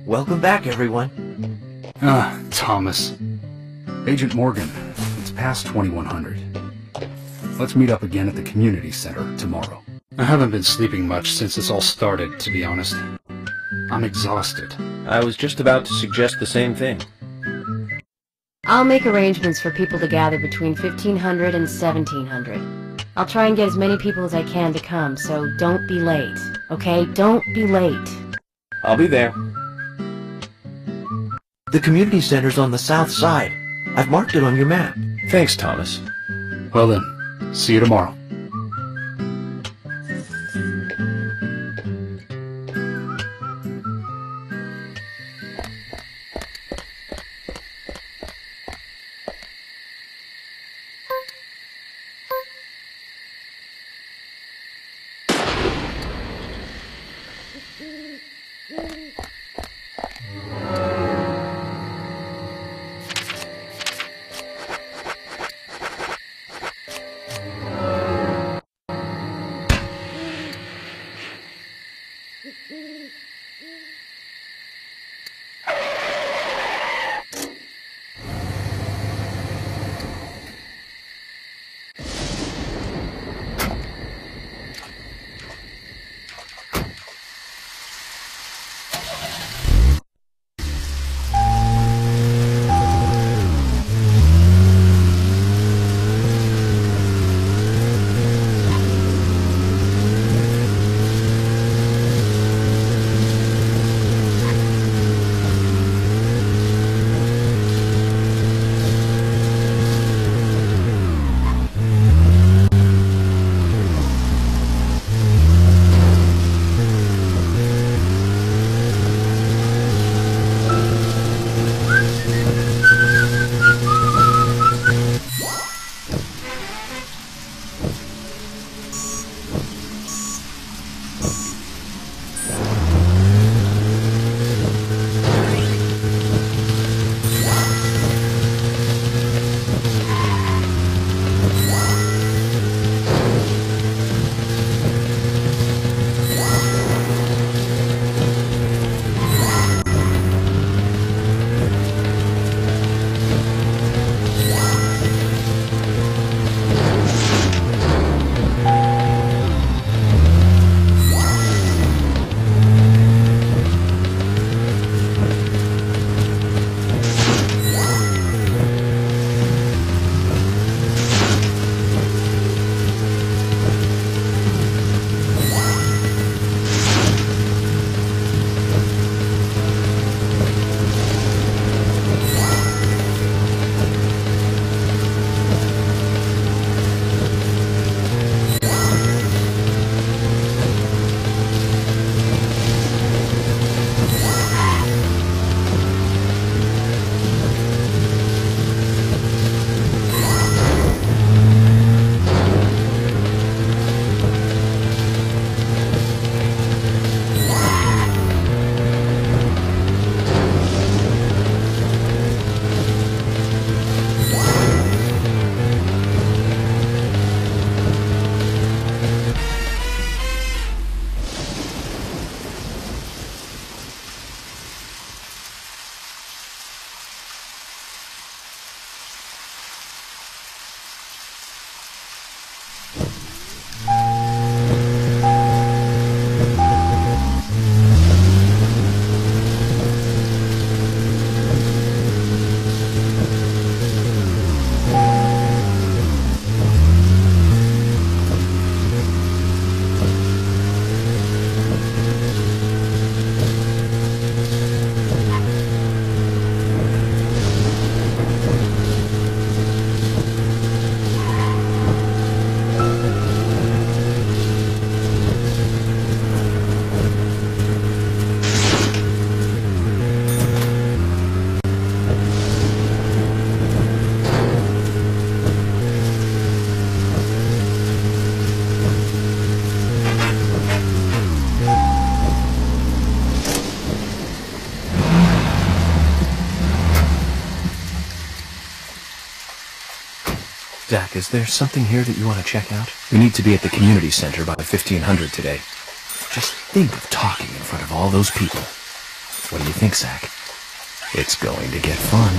Welcome back, everyone. Thomas. Agent Morgan, it's past 2100. Let's meet up again at the community center tomorrow. I haven't been sleeping much since this all started, to be honest. I'm exhausted. I was just about to suggest the same thing. I'll make arrangements for people to gather between 1500 and 1700. I'll try and get as many people as I can to come, so don't be late, okay? Don't be late. I'll be there. The community center's on the south side. I've marked it on your map. Thanks, Thomas. Well then, see you tomorrow. Zach, is there something here that you want to check out? We need to be at the community center by 1500 today. Just think of talking in front of all those people. What do you think, Zach? It's going to get fun.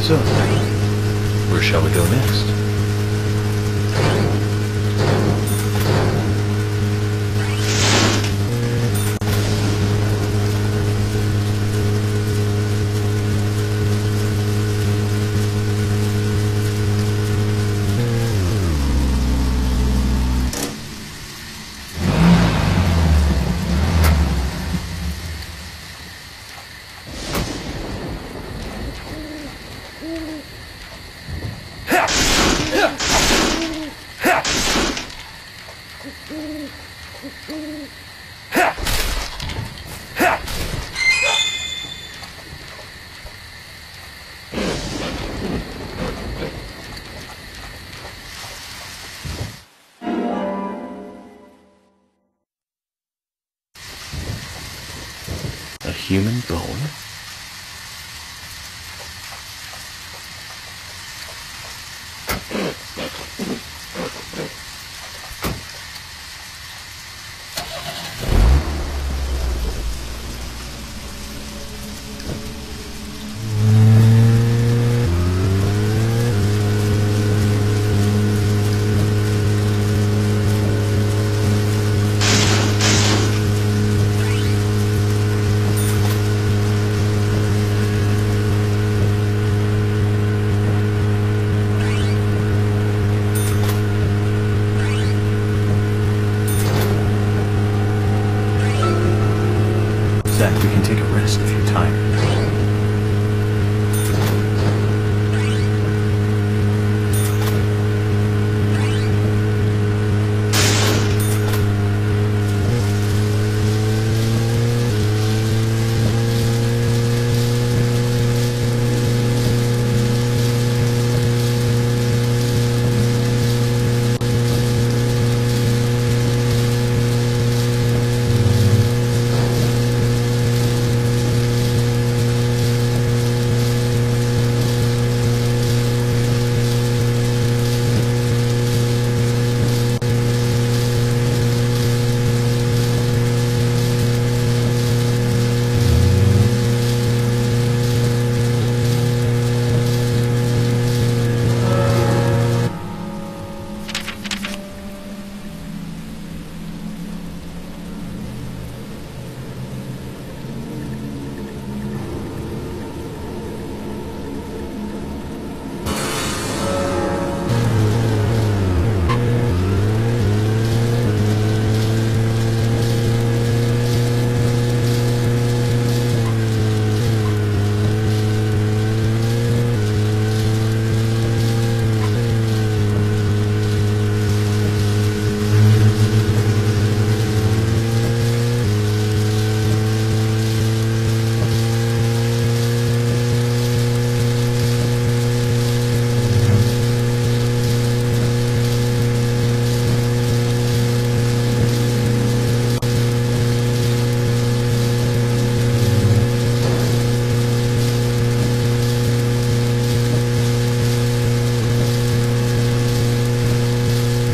So, where shall we go next? A human bone? Zach, we can take a rest if you're tired.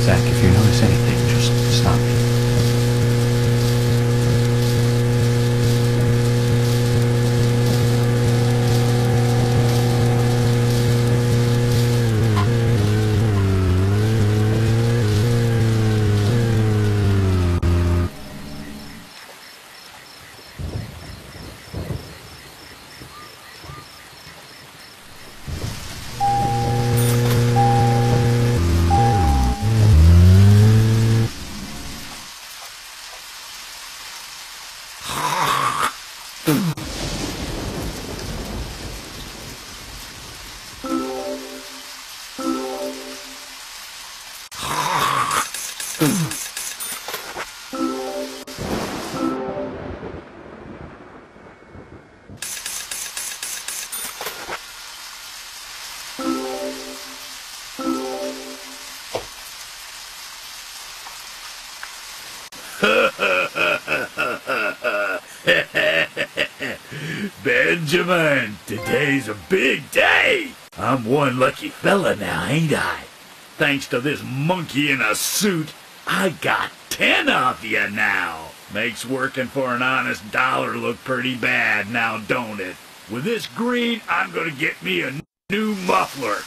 Zach, if you notice anything, just stop me. Benjamin, today's a big day. I'm one lucky fella now, ain't I? Thanks to this monkey in a suit, I got 10 of you now. Makes working for an honest dollar look pretty bad now, don't it? With this green, I'm gonna get me a new muffler.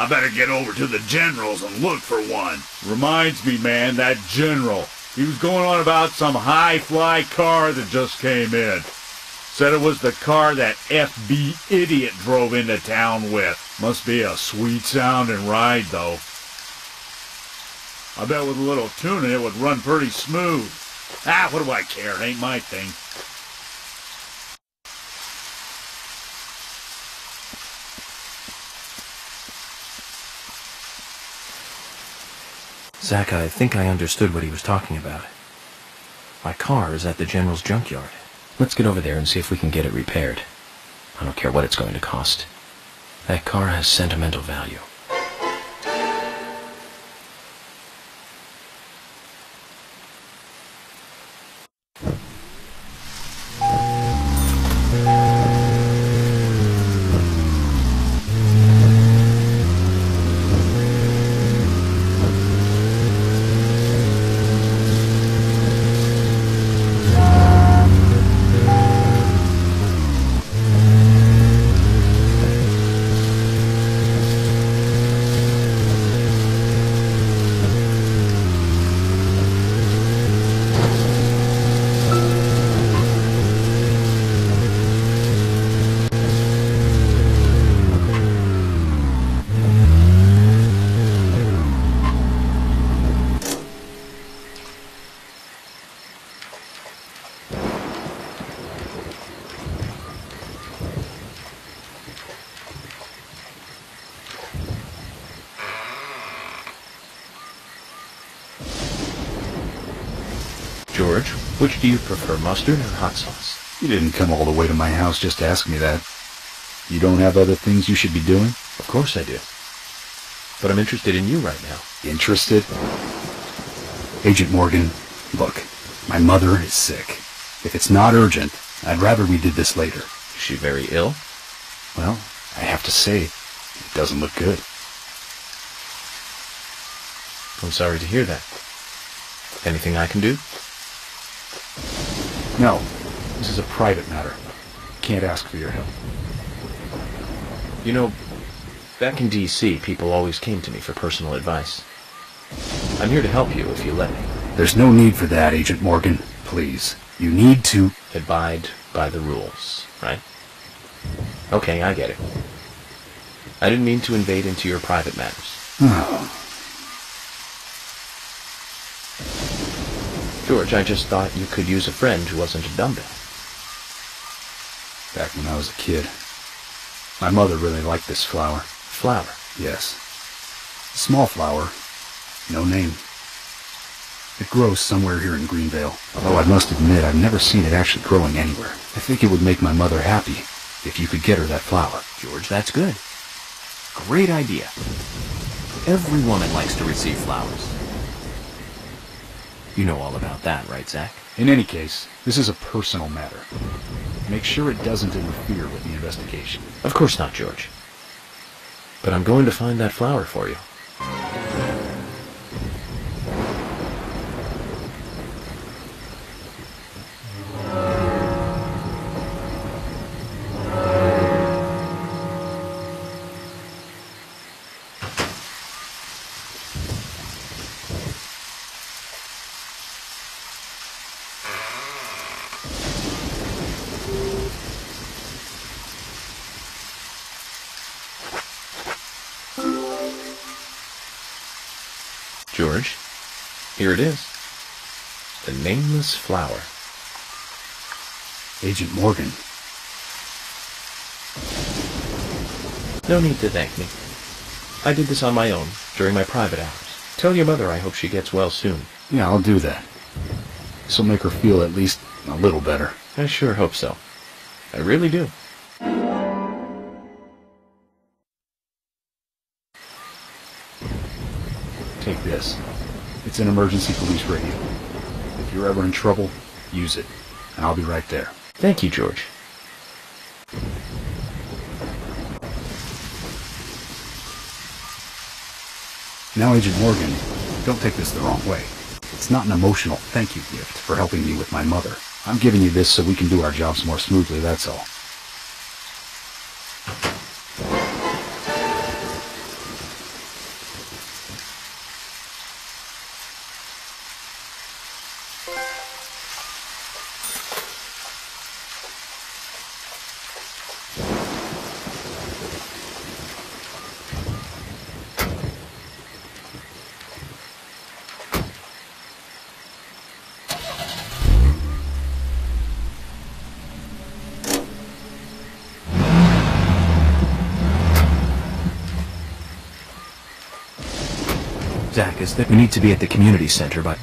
I better get over to the general's and look for one. Reminds me, man, that general. He was going on about some high-fly car that just came in. Said it was the car that FB idiot drove into town with. Must be a sweet-sounding ride, though. I bet with a little tuning it would run pretty smooth. Ah, what do I care? It ain't my thing. Zach, I think I understood what he was talking about. My car is at the general's junkyard. Let's get over there and see if we can get it repaired. I don't care what it's going to cost. That car has sentimental value. George, which do you prefer, mustard or hot sauce? You didn't come all the way to my house just to ask me that. You don't have other things you should be doing? Of course I do. But I'm interested in you right now. Interested? Agent Morgan, look, my mother is sick. If it's not urgent, I'd rather we did this later. Is she very ill? Well, I have to say, it doesn't look good. I'm sorry to hear that. Anything I can do? No, this is a private matter. Can't ask for your help. You know, back in D.C., people always came to me for personal advice. I'm here to help you if you let me. There's no need for that, Agent Morgan. Please. You need to... Abide by the rules, right? Okay, I get it. I didn't mean to invade into your private matters. George, I just thought you could use a friend who wasn't a dumbbell. Back when I was a kid, my mother really liked this flower. Flower? Yes. Small flower. No name. It grows somewhere here in Greenvale, although I must admit I've never seen it actually growing anywhere. I think it would make my mother happy if you could get her that flower. George, that's good. Great idea. Every woman likes to receive flowers. You know all about that, right, Zach? In any case, this is a personal matter. Make sure it doesn't interfere with the investigation. Of course not, George. But I'm going to find that flower for you. George, here it is. The nameless flower. Agent Morgan. No need to thank me. I did this on my own, during my private hours. Tell your mother I hope she gets well soon. Yeah, I'll do that. This'll make her feel at least a little better. I sure hope so. I really do. Take this. It's an emergency police radio. If you're ever in trouble, use it. And I'll be right there. Thank you, George. Now, Agent Morgan, don't take this the wrong way. It's not an emotional thank you gift for helping me with my mother. I'm giving you this so we can do our jobs more smoothly, that's all. Zach, we need to be at the community center, but...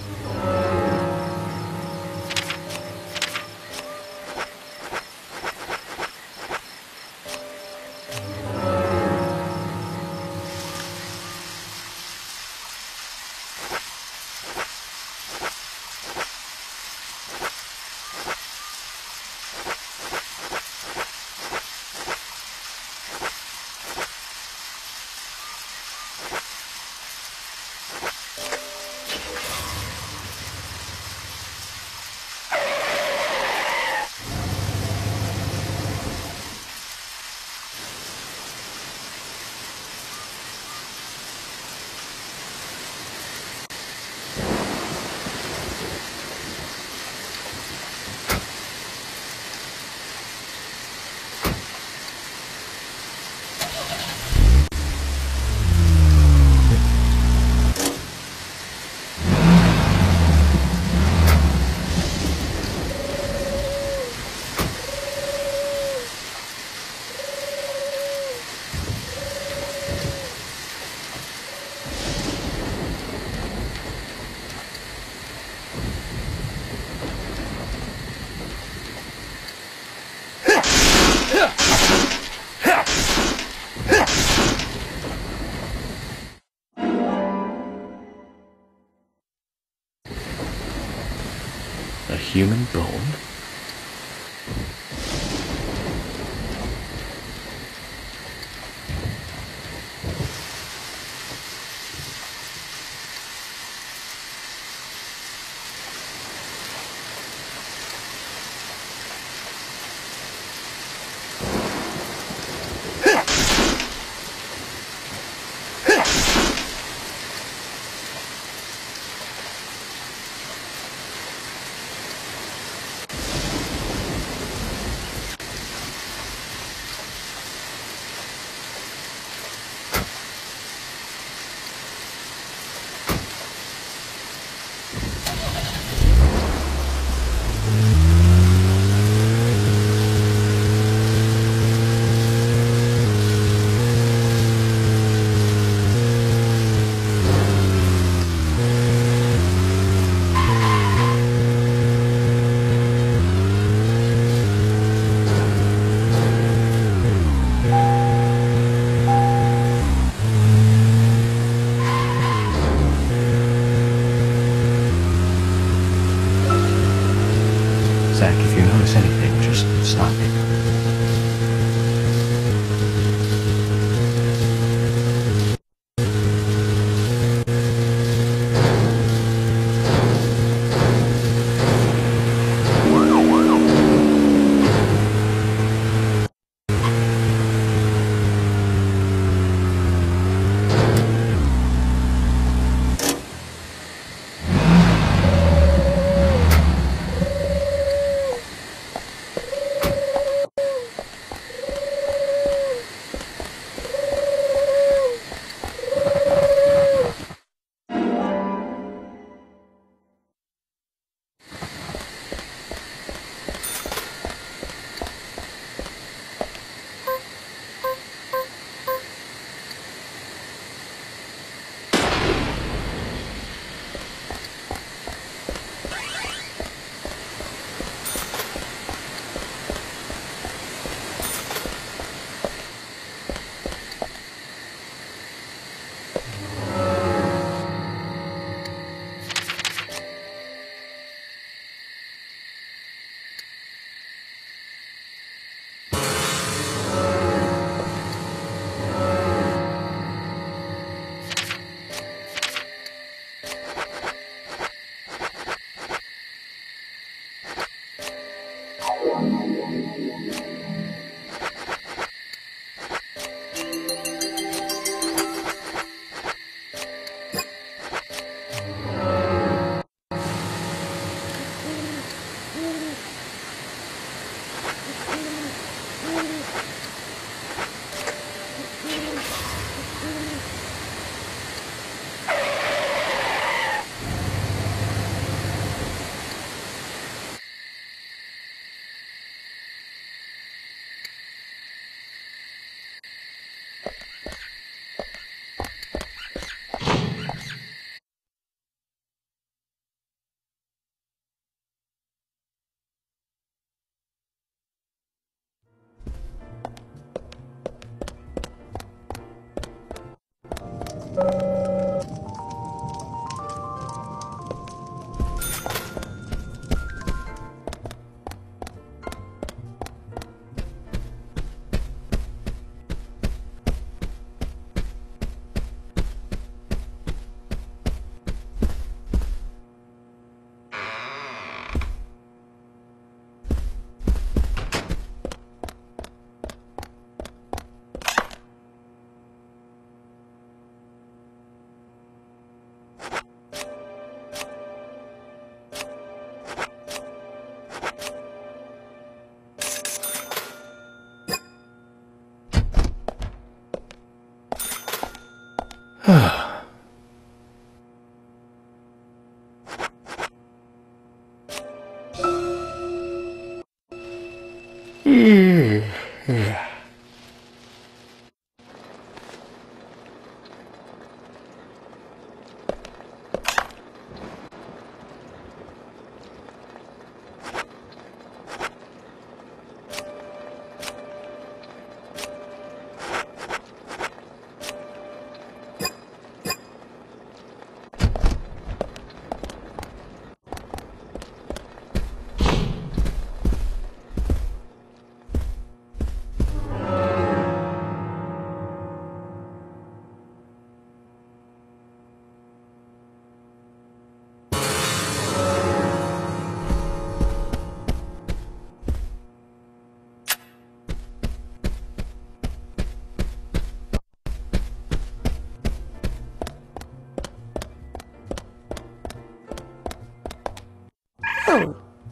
human bone? Zach, if you notice anything, just stop me.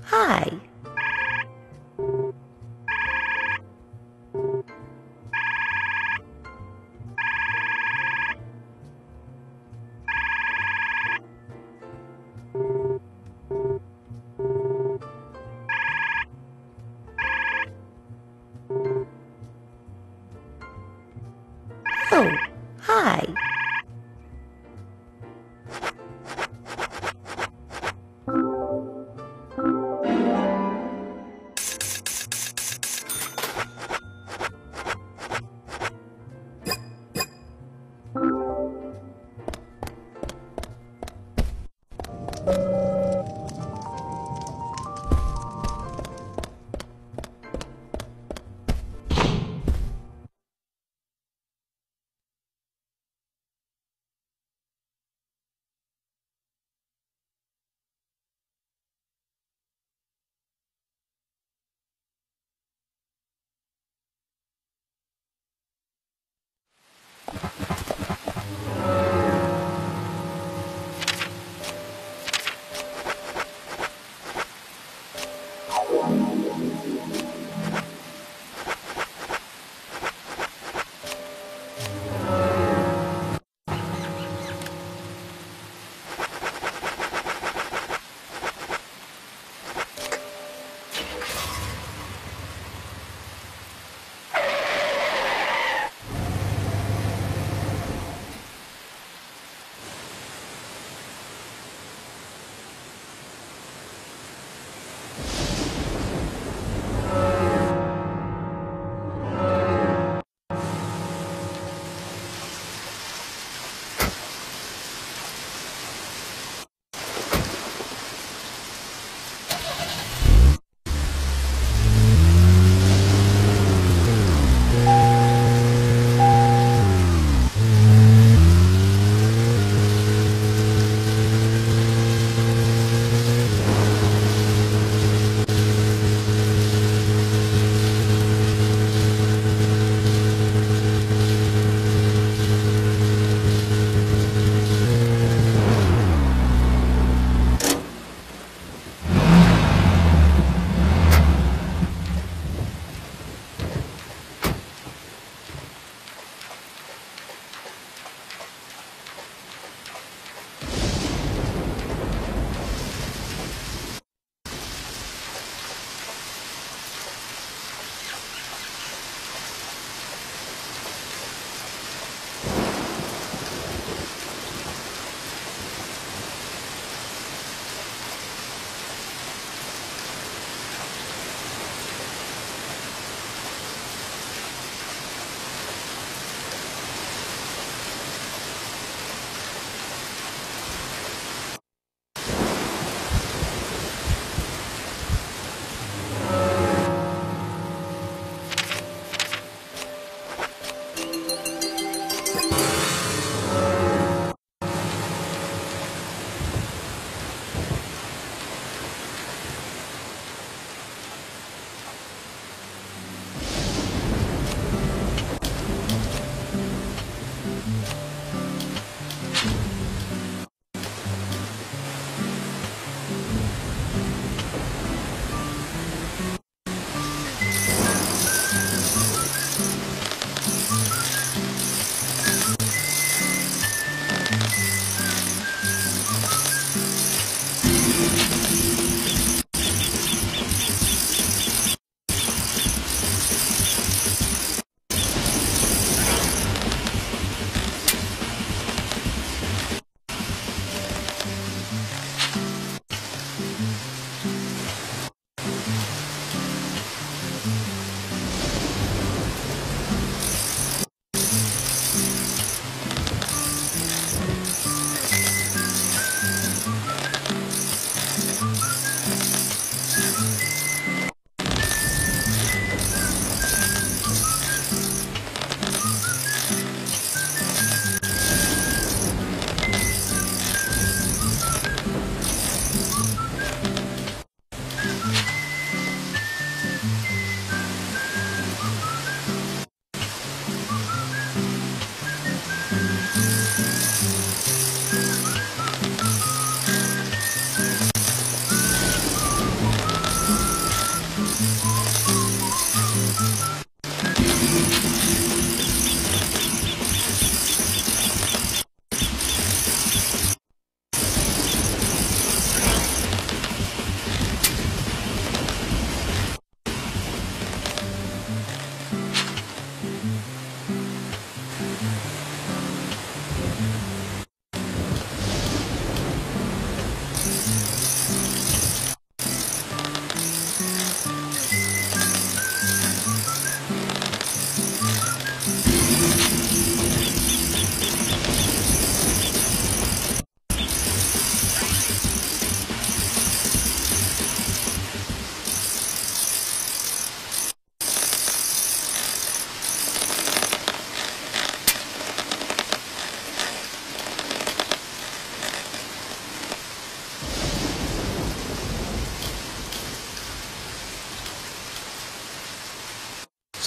hi. Oh, hi.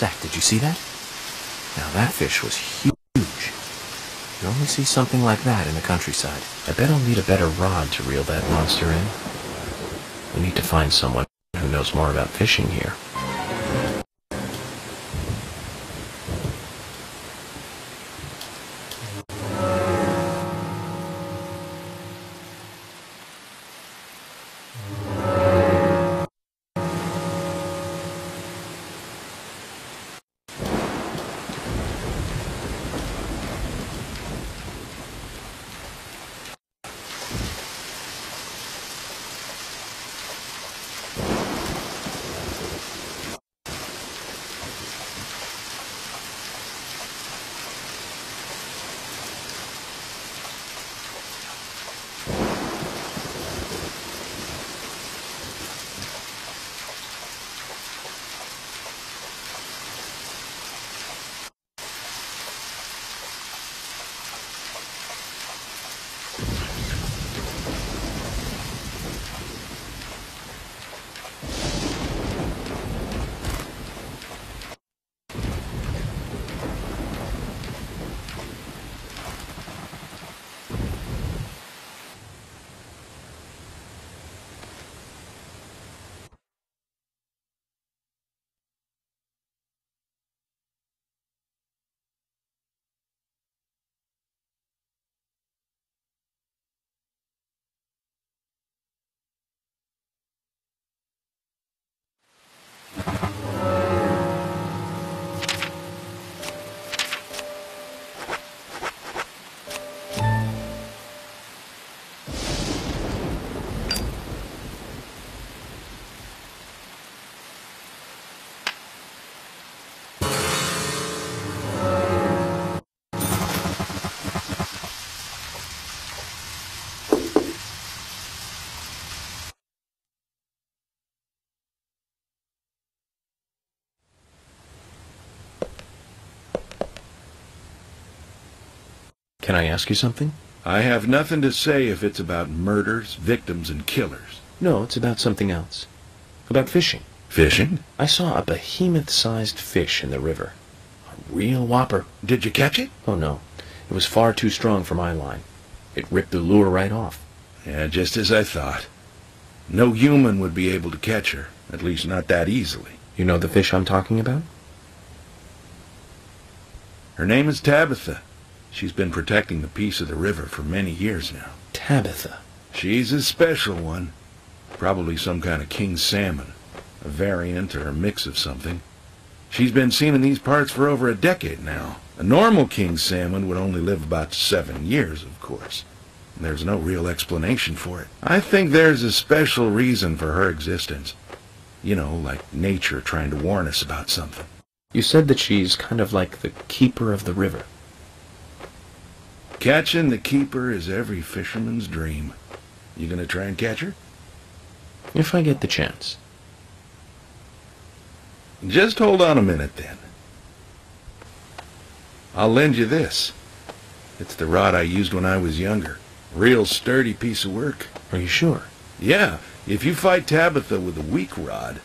Zach, did you see that? Now that fish was huge. You only see something like that in the countryside. I bet I'll need a better rod to reel that monster in. We need to find someone who knows more about fishing here. Can I ask you something? I have nothing to say if it's about murders, victims, and killers. No, it's about something else. About fishing. Fishing? I saw a behemoth-sized fish in the river. A real whopper. Did you catch it? Oh, no. It was far too strong for my line. It ripped the lure right off. Yeah, just as I thought. No human would be able to catch her, at least not that easily. You know the fish I'm talking about? Her name is Tabitha. She's been protecting the piece of the river for many years now. Tabitha. She's a special one. Probably some kind of king salmon. A variant or a mix of something. She's been seen in these parts for over a decade now. A normal king salmon would only live about 7 years, of course. And there's no real explanation for it. I think there's a special reason for her existence. You know, like nature trying to warn us about something. You said that she's kind of like the keeper of the river. Catching the keeper is every fisherman's dream. You gonna try and catch her? If I get the chance. Just hold on a minute, then. I'll lend you this. It's the rod I used when I was younger. Real sturdy piece of work. Are you sure? Yeah, if you fight Tabitha with a weak rod,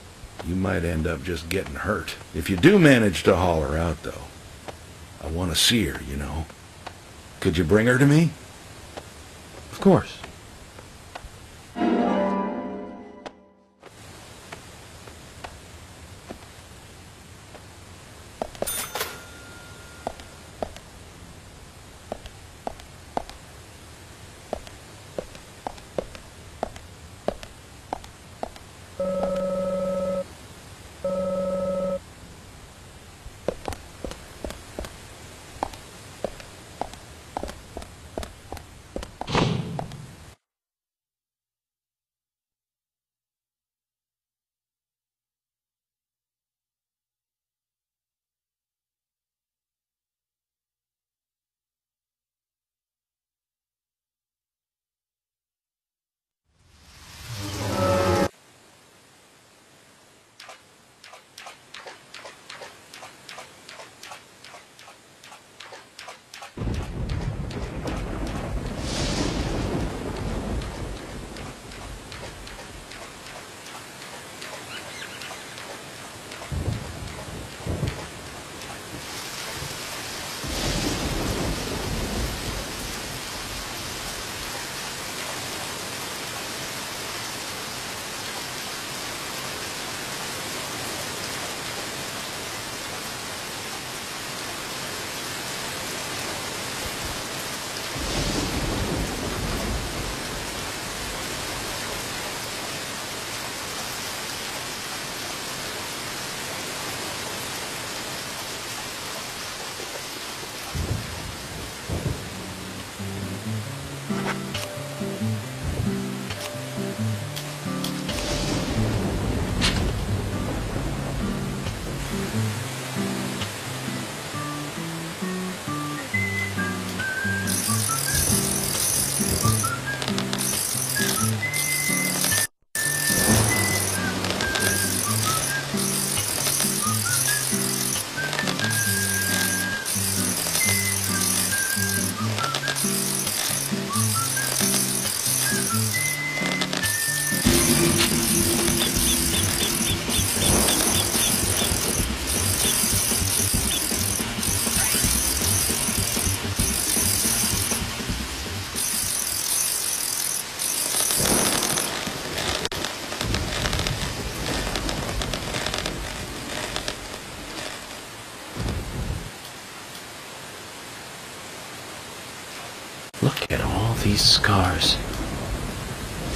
you might end up just getting hurt. If you do manage to haul her out, though, I want to see her, you know. Could you bring her to me? Of course. Look at all these scars.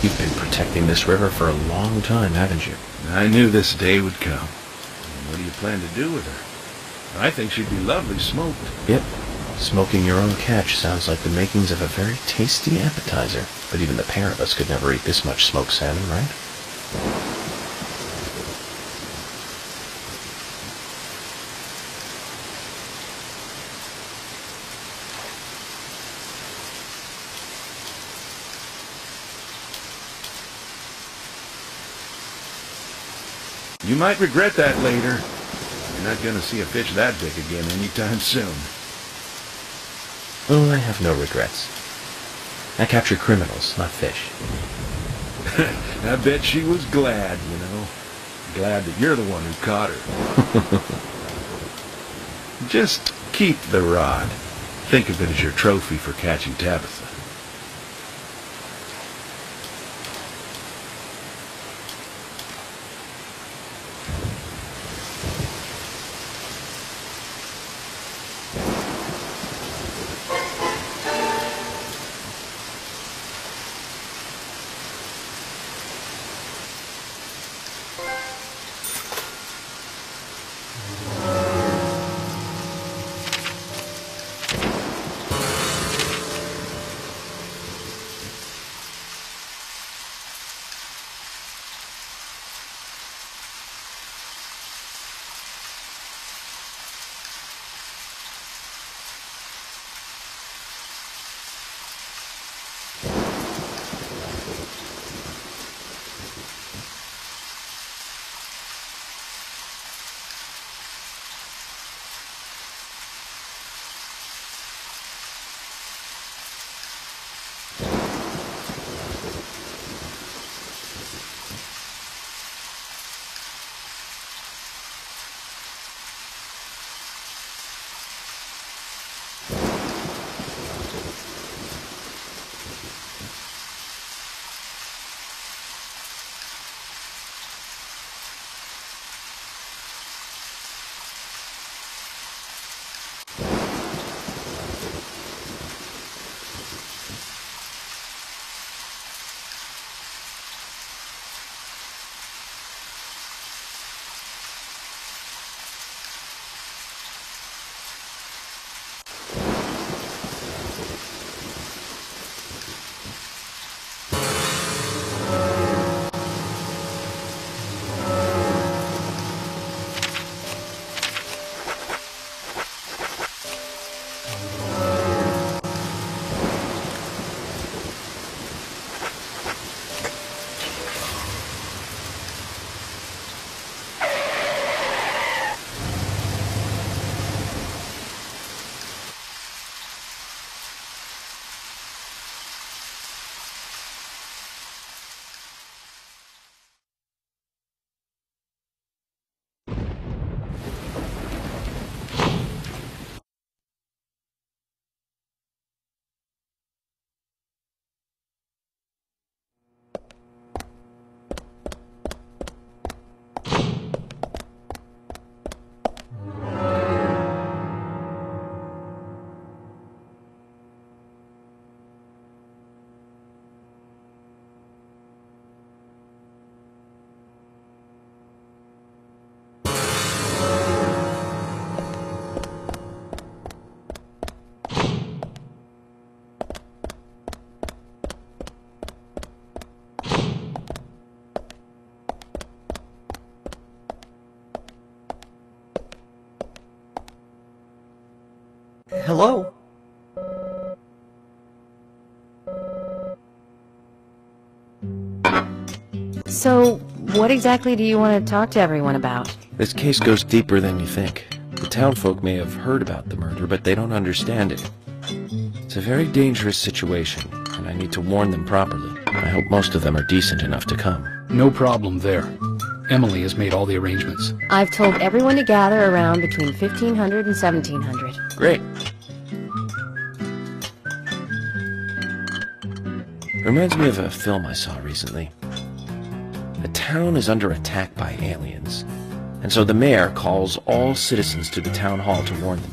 You've been protecting this river for a long time, haven't you? I knew this day would come. What do you plan to do with her? I think she'd be lovely smoked. Yep. Smoking your own catch sounds like the makings of a very tasty appetizer. But even the pair of us could never eat this much smoked salmon, right? You might regret that later. You're not going to see a fish that big again anytime soon. Oh, I have no regrets. I capture criminals, not fish. I bet she was glad, you know. Glad that you're the one who caught her. Just keep the rod. Think of it as your trophy for catching Tabitha. Hello? So, what exactly do you want to talk to everyone about? This case goes deeper than you think. The townfolk may have heard about the murder, but they don't understand it. It's a very dangerous situation, and I need to warn them properly. I hope most of them are decent enough to come. No problem there. Emily has made all the arrangements. I've told everyone to gather around between 1500 and 1700. Great. Reminds me of a film I saw recently. The town is under attack by aliens, and so the mayor calls all citizens to the town hall to warn them.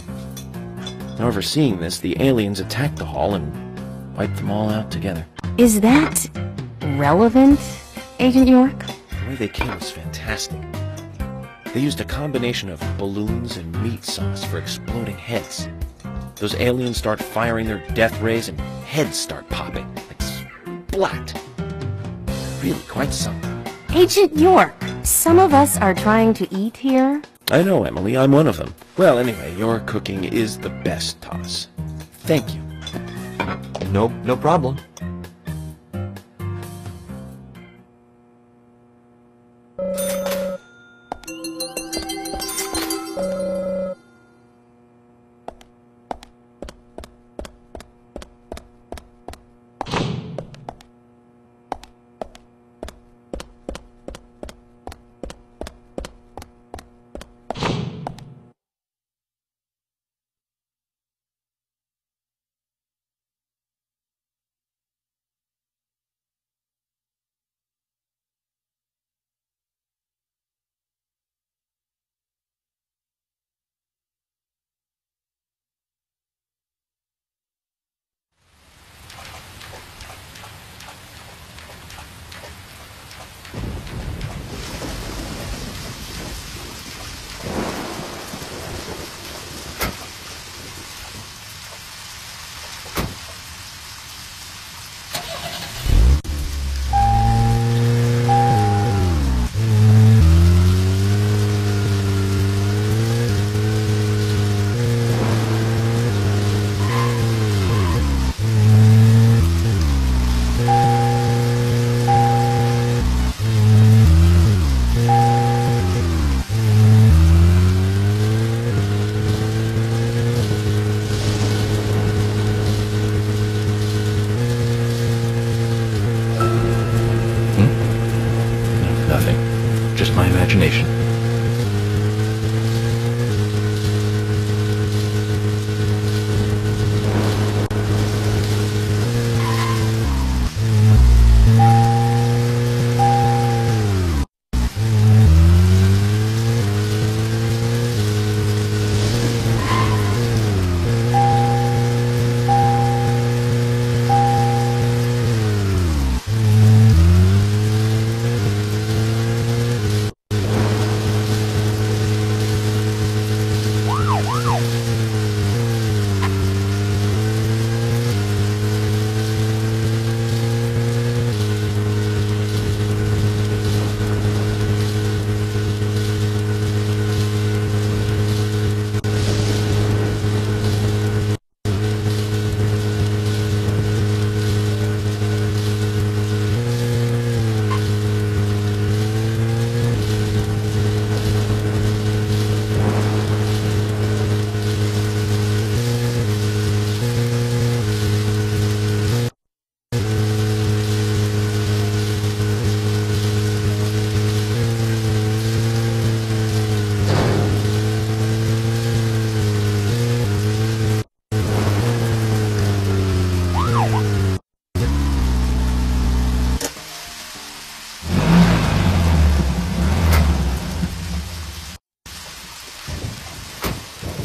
And overseeing this, the aliens attack the hall and, Wipe them all out together. Is that relevant, Agent York? The way they came was fantastic. They used a combination of balloons and meat sauce for exploding heads. Those aliens start firing their death rays and heads start popping, like splat. Really quite something. Agent York, some of us are trying to eat here. I know, Emily, I'm one of them. Well, anyway, your cooking is the best, Thomas. Thank you. Nope, no problem. Nothing. Just my imagination.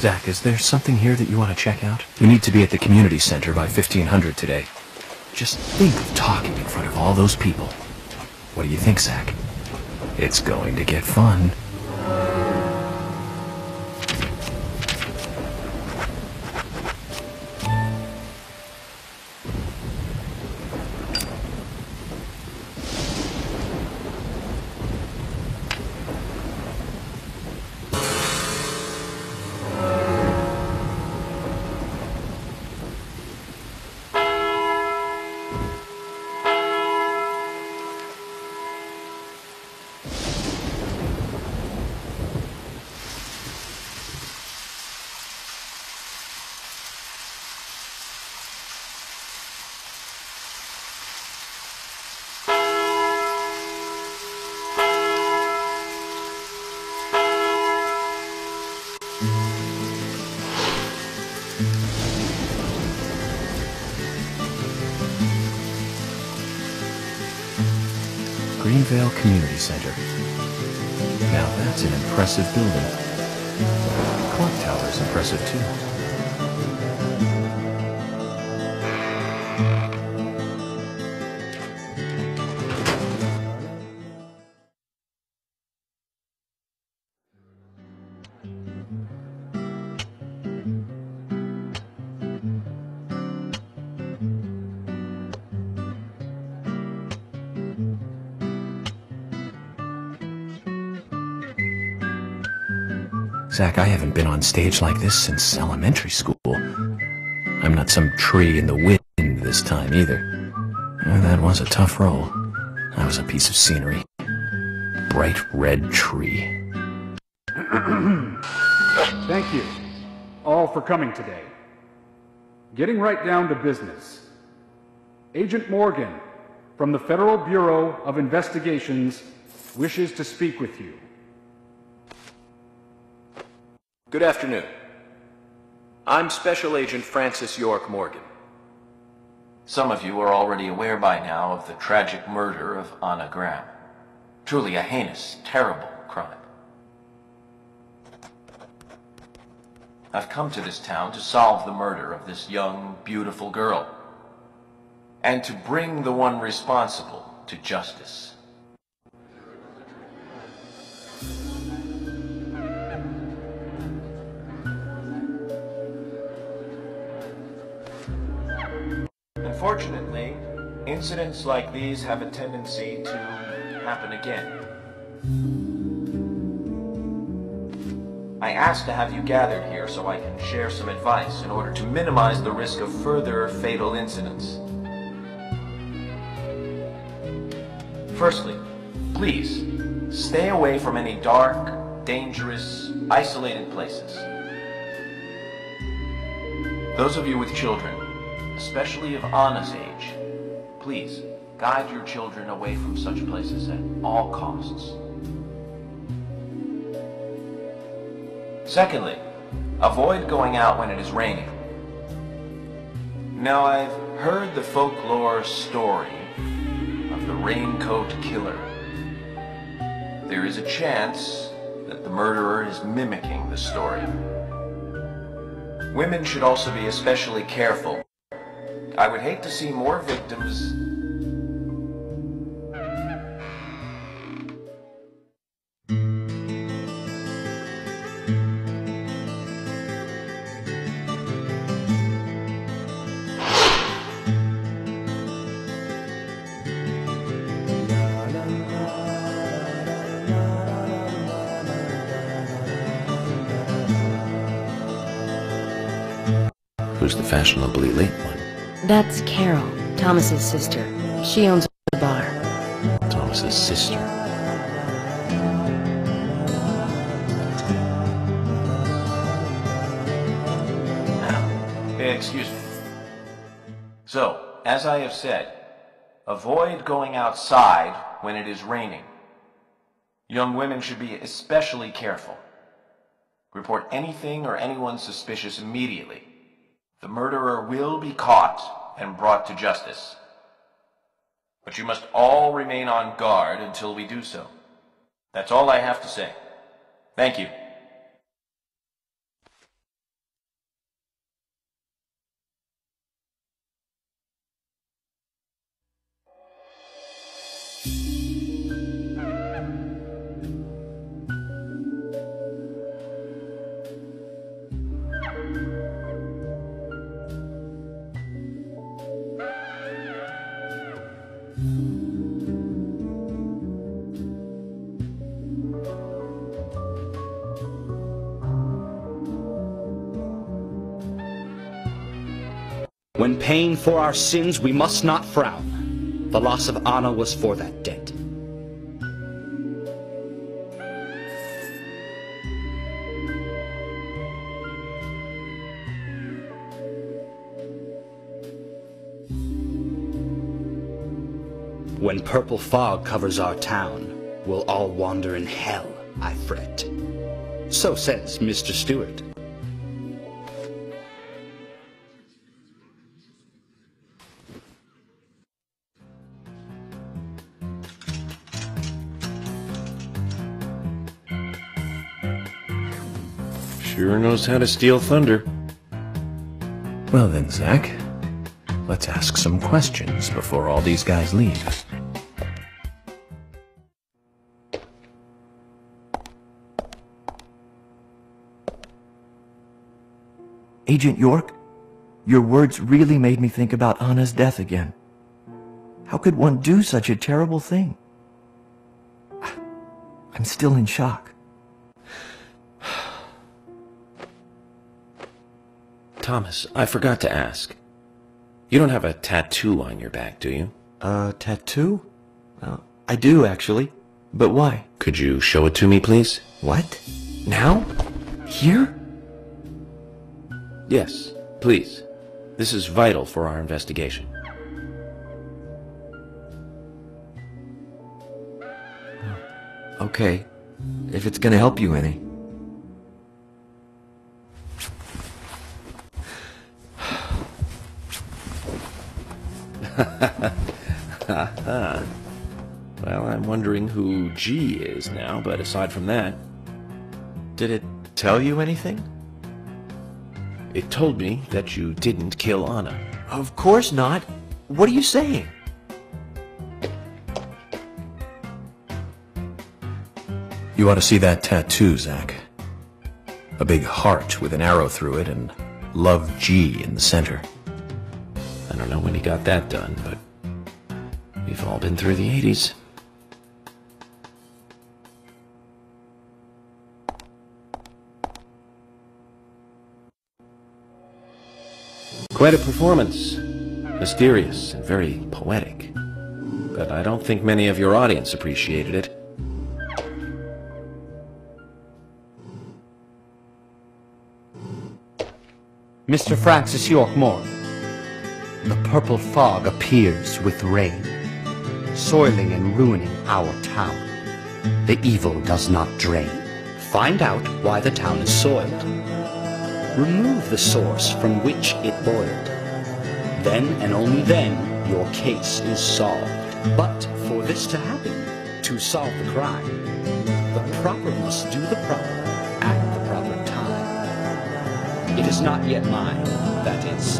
Zach, is there something here that you want to check out? We need to be at the community center by 1500 today. Just think of talking in front of all those people. What do you think, Zach? It's going to get fun. Greenvale Community Center. Now that's an impressive building. The clock tower's impressive too. Zach, I haven't been on stage like this since elementary school. I'm not some tree in the wind this time, either. That was a tough role. That was a piece of scenery. Bright red tree. Thank you, all for coming today. Getting right down to business. Agent Morgan, from the Federal Bureau of Investigations, wishes to speak with you. Good afternoon. I'm Special Agent Francis York Morgan. Some of you are already aware by now of the tragic murder of Anna Graham. Truly a heinous, terrible crime. I've come to this town to solve the murder of this young, beautiful girl, and to bring the one responsible to justice. Unfortunately, incidents like these have a tendency to happen again. I asked to have you gathered here so I can share some advice in order to minimize the risk of further fatal incidents. Firstly, please, stay away from any dark, dangerous, isolated places. Those of you with children, especially of Anna's age, please, guide your children away from such places at all costs. Secondly, avoid going out when it is raining. Now, I've heard the folklore story of the raincoat killer. There is a chance that the murderer is mimicking the story. Women should also be especially careful. I would hate to see more victims. Who's the fashionably late one? That's Carol, Thomas's sister. She owns a bar. Thomas's sister. Excuse me. So, as I have said, avoid going outside when it is raining. Young women should be especially careful. Report anything or anyone suspicious immediately. The murderer will be caught and brought to justice. But you must all remain on guard until we do so. That's all I have to say. Thank you. When paying for our sins, we must not frown. The loss of Anna was for that debt. When purple fog covers our town, we'll all wander in hell, I fret. So says Mr. Stewart. Sure knows how to steal thunder. Well then, Zach, let's ask some questions before all these guys leave. Agent York, your words really made me think about Anna's death again. How could one do such a terrible thing? I'm still in shock. Thomas, I forgot to ask. You don't have a tattoo on your back, do you? Tattoo? I do, actually. But why? Could you show it to me, please? What? Now? Here? Yes, please. This is vital for our investigation. Okay. If it's gonna help you any. Well, I'm wondering who G is now, but aside from that... Did it tell you anything? It told me that you didn't kill Anna. Of course not. What are you saying? You ought to see that tattoo, Zach. A big heart with an arrow through it and Love G in the center. I don't know when he got that done, but we've all been through the 80s. Quite a performance. Mysterious and very poetic. But I don't think many of your audience appreciated it. Mr. Francis York Morgan, the purple fog appears with rain, soiling and ruining our town. The evil does not drain. Find out why the town is soiled. Remove the source from which it boiled. Then and only then your case is solved. But for this to happen, to solve the crime, the proper must do the proper at the proper time. It is not yet mine, that is,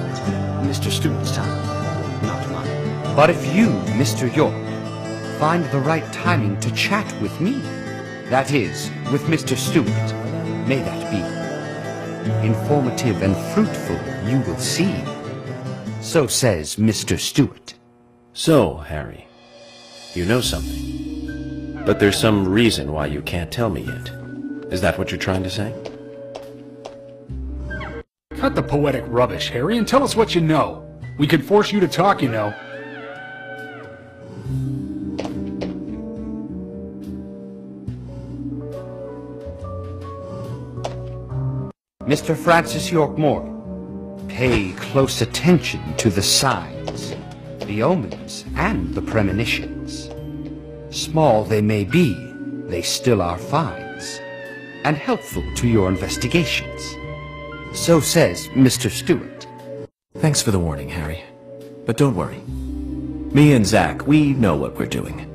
Mr. Stewart's time, not mine. But if you, Mr. York, find the right timing to chat with me, that is, with Mr. Stewart, may that be. Informative and fruitful, you will see. So says Mr. Stewart. So, Harry, you know something. But there's some reason why you can't tell me yet. Is that what you're trying to say? Cut the poetic rubbish, Harry, and tell us what you know. We can force you to talk, you know. Mr. Francis York Morgan, pay close attention to the signs, the omens, and the premonitions. Small they may be, they still are finds, and helpful to your investigations. So says Mr. Stewart. Thanks for the warning, Harry. But don't worry. Me and Zach, we know what we're doing.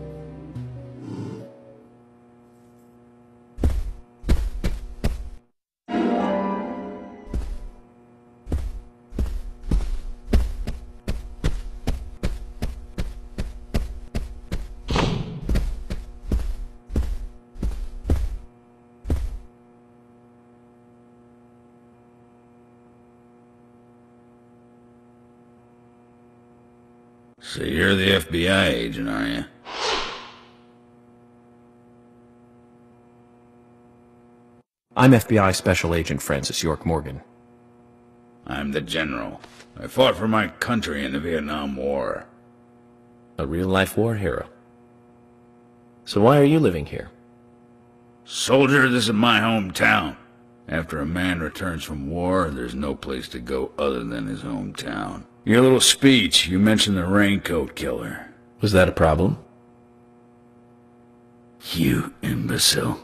So you're the FBI agent, are you? I'm FBI Special Agent Francis York Morgan. I'm the general. I fought for my country in the Vietnam War. A real-life war hero. So why are you living here? Soldier, this is my hometown. After a man returns from war, there's no place to go other than his hometown. Your little speech, you mentioned the raincoat killer. Was that a problem? You imbecile.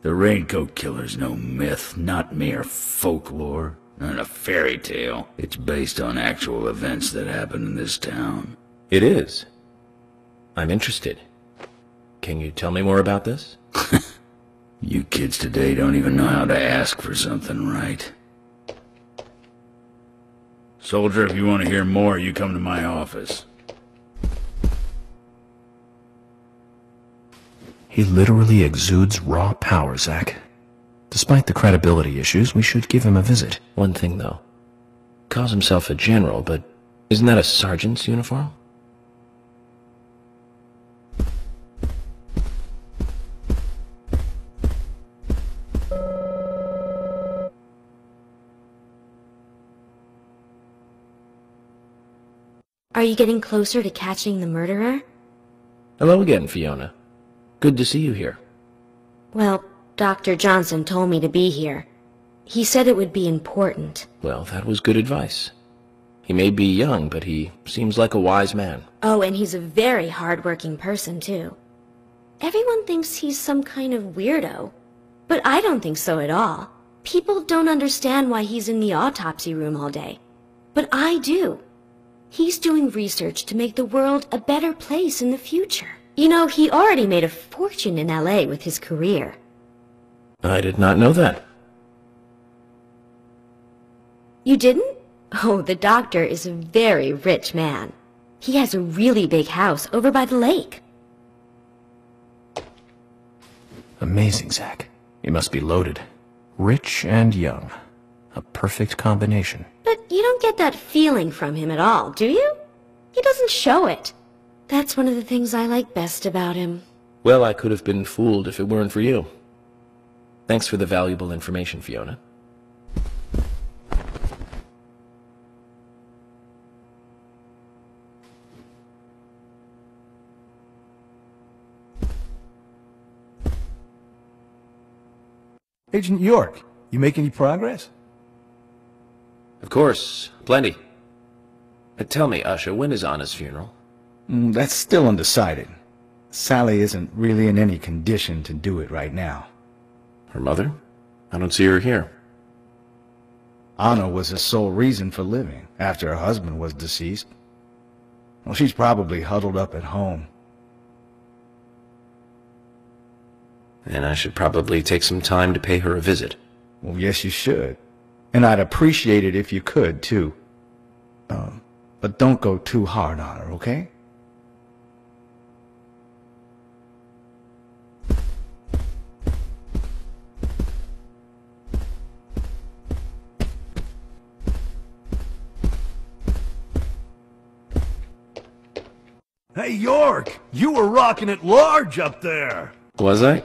The raincoat killer's no myth, not mere folklore, not a fairy tale. It's based on actual events that happened in this town. It is. I'm interested. Can you tell me more about this? You kids today don't even know how to ask for something right. Soldier, if you want to hear more, you come to my office. He literally exudes raw power, Zach. Despite the credibility issues, we should give him a visit. One thing, though. Calls himself a general, but isn't that a sergeant's uniform? Are you getting closer to catching the murderer? Hello again, Fiona. Good to see you here. Well, Dr. Johnson told me to be here. He said it would be important. Well, that was good advice. He may be young, but he seems like a wise man. Oh, and he's a very hard-working person, too. Everyone thinks he's some kind of weirdo, but I don't think so at all. People don't understand why he's in the autopsy room all day, but I do. He's doing research to make the world a better place in the future. You know, he already made a fortune in LA with his career. I did not know that. You didn't? Oh, the doctor is a very rich man. He has a really big house over by the lake. Amazing, Zach. You must be loaded. Rich and young. A perfect combination. But you don't get that feeling from him at all, do you? He doesn't show it. That's one of the things I like best about him. Well, I could have been fooled if it weren't for you. Thanks for the valuable information, Fiona. Agent York, you make any progress? Of course, plenty. Tell me, Usha, when is Anna's funeral? That's still undecided. Sally isn't really in any condition to do it right now. Her mother? I don't see her here. Anna was her sole reason for living after her husband was deceased. Well, she's probably huddled up at home. And I should probably take some time to pay her a visit. Well, yes, you should. And I'd appreciate it if you could, too. But don't go too hard on her, okay? Hey, York! You were rocking it large up there! Was I?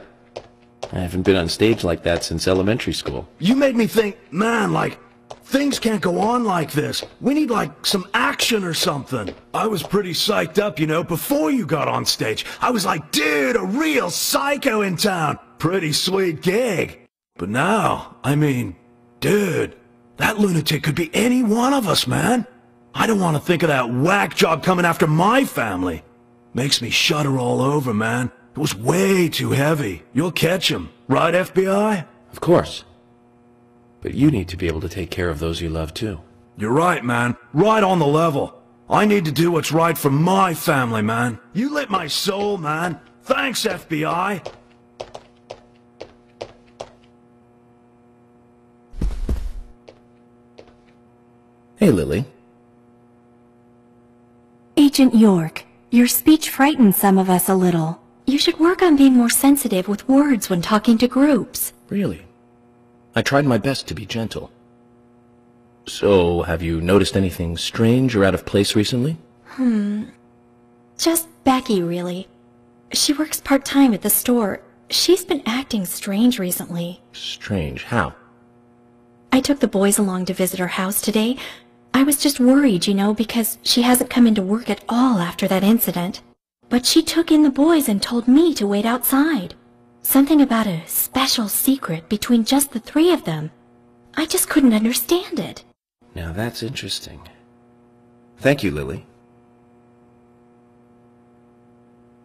I haven't been on stage like that since elementary school. You made me think, man, like, things can't go on like this. We need, like, some action or something. I was pretty psyched up, you know, before you got on stage. I was like, dude, a real psycho in town. Pretty sweet gig. But now, I mean, dude, that lunatic could be any one of us, man. I don't want to think of that whack job coming after my family. Makes me shudder all over, man. It was way too heavy. You'll catch him, right, FBI? Of course. But you need to be able to take care of those you love, too. You're right, man. Right on the level. I need to do what's right for my family, man. You lit my soul, man. Thanks, FBI. Hey, Lily. Agent York, your speech frightens some of us a little. You should work on being more sensitive with words when talking to groups. Really? I tried my best to be gentle. So, have you noticed anything strange or out of place recently? Just Becky, really. She works part-time at the store. She's been acting strange recently. Strange? How? I took the boys along to visit her house today. I was just worried, you know, because she hasn't come into work at all after that incident. But she took in the boys and told me to wait outside. Something about a special secret between just the three of them. I just couldn't understand it. Now that's interesting. Thank you, Lily.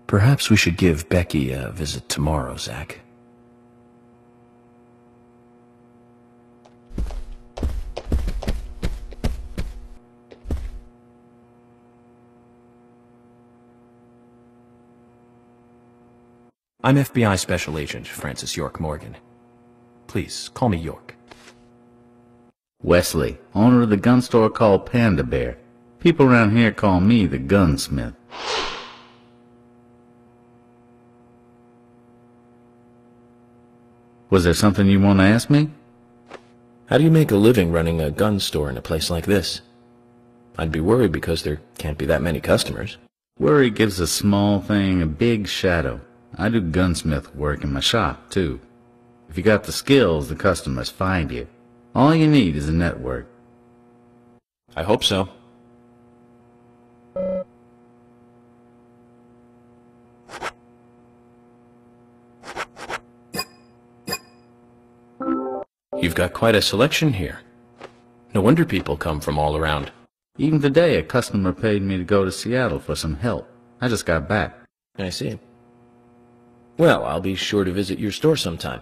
Perhaps we should give Becky a visit tomorrow, Zach. I'm FBI Special Agent Francis York Morgan. Please, call me York. Wesley, owner of the gun store called Panda Bear. People around here call me the gunsmith. Was there something you want to ask me? How do you make a living running a gun store in a place like this? I'd be worried because there can't be that many customers. Worry gives a small thing a big shadow. I do gunsmith work in my shop, too. If you got the skills, the customers find you. All you need is a network. I hope so. You've got quite a selection here. No wonder people come from all around. Even today, a customer paid me to go to Seattle for some help. I just got back. I see. Well, I'll be sure to visit your store sometime.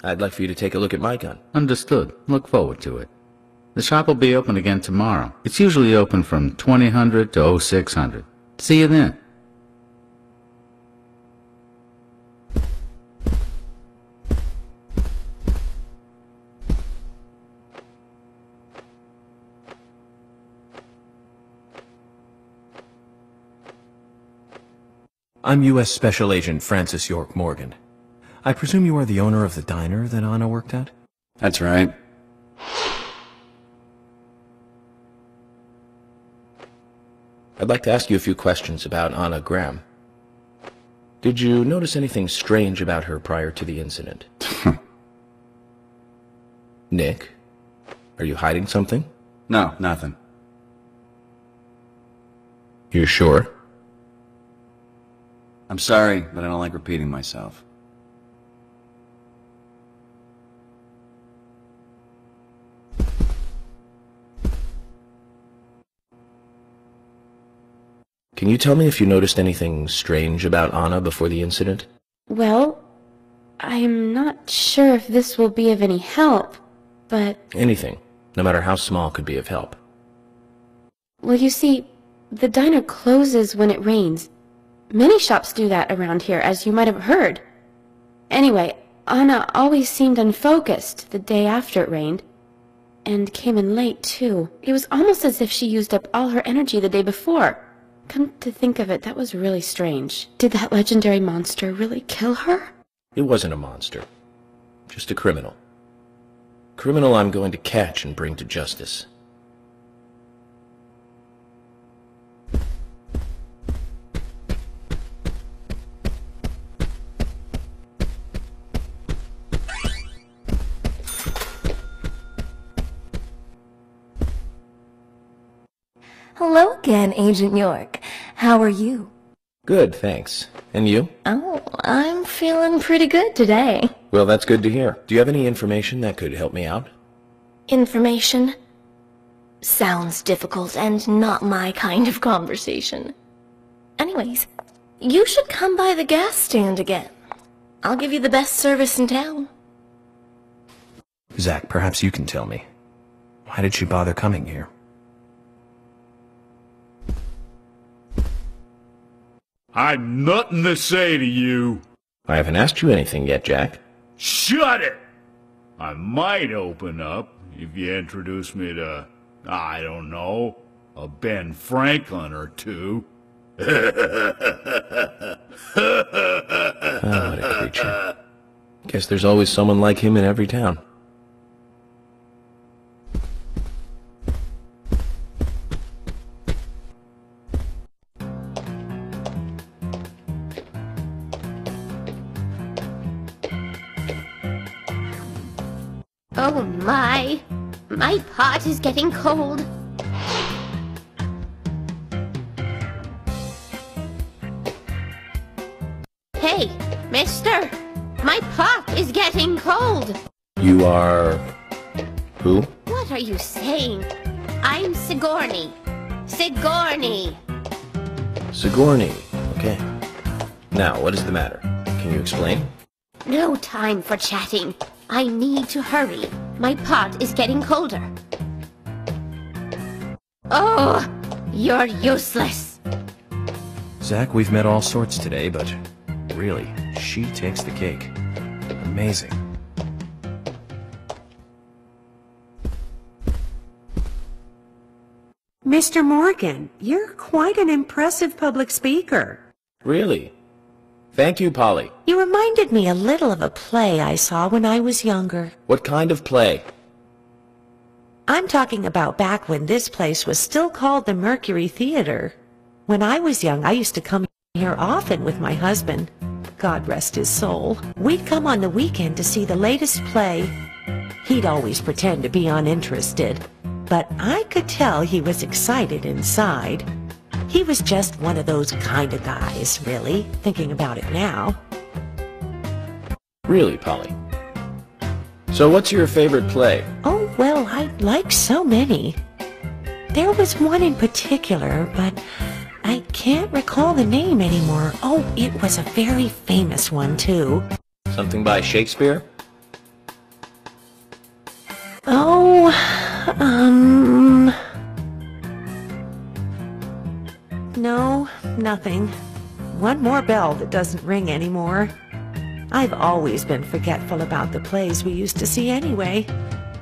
I'd like for you to take a look at my gun. Understood. Look forward to it. The shop will be open again tomorrow. It's usually open from 2000 to 0600. See you then. I'm U.S. Special Agent Francis York Morgan. I presume you are the owner of the diner that Anna worked at? That's right. I'd like to ask you a few questions about Anna Graham. Did you notice anything strange about her prior to the incident? Nick, are you hiding something? No, nothing. You're sure? I'm sorry, but I don't like repeating myself. Can you tell me if you noticed anything strange about Anna before the incident? Well, I'm not sure if this will be of any help, but... Anything, no matter how small, could be of help. Well, you see, the diner closes when it rains. Many shops do that around here, as you might have heard. Anyway, Anna always seemed unfocused the day after it rained. And came in late, too. It was almost as if she used up all her energy the day before. Come to think of it, that was really strange. Did that legendary monster really kill her? It wasn't a monster. Just a criminal. Criminal I'm going to catch and bring to justice. Hello again, Agent York. How are you? Good, thanks. And you? Oh, I'm feeling pretty good today. Well, that's good to hear. Do you have any information that could help me out? Information? Sounds difficult and not my kind of conversation. Anyways, you should come by the gas stand again. I'll give you the best service in town. Zach, perhaps you can tell me. Why did she bother coming here? I've nothing to say to you. I haven't asked you anything yet, Jack. Shut it! I might open up if you introduce me to, I don't know, a Ben Franklin or two. Oh, what a creature. Guess there's always someone like him in every town. Oh my pot is getting cold. Hey, mister, my pot is getting cold. You are... who? What are you saying? I'm Sigourney. Sigourney. Sigourney. Okay. Now, what is the matter? Can you explain? No time for chatting. I need to hurry. My pot is getting colder. Oh, you're useless. Zach, we've met all sorts today, but really, she takes the cake. Amazing. Mr. Morgan, you're quite an impressive public speaker. Really? Thank you, Polly. You reminded me a little of a play I saw when I was younger. What kind of play? I'm talking about back when this place was still called the Mercury Theater. When I was young, I used to come here often with my husband. God rest his soul. We'd come on the weekend to see the latest play. He'd always pretend to be uninterested, but I could tell he was excited inside. He was just one of those kind of guys, really, thinking about it now. Really, Polly? So what's your favorite play? Oh, well, I like so many. There was one in particular, but I can't recall the name anymore. Oh, it was a very famous one, too. Something by Shakespeare? Oh, no, nothing. One more bell that doesn't ring anymore. I've always been forgetful about the plays we used to see anyway.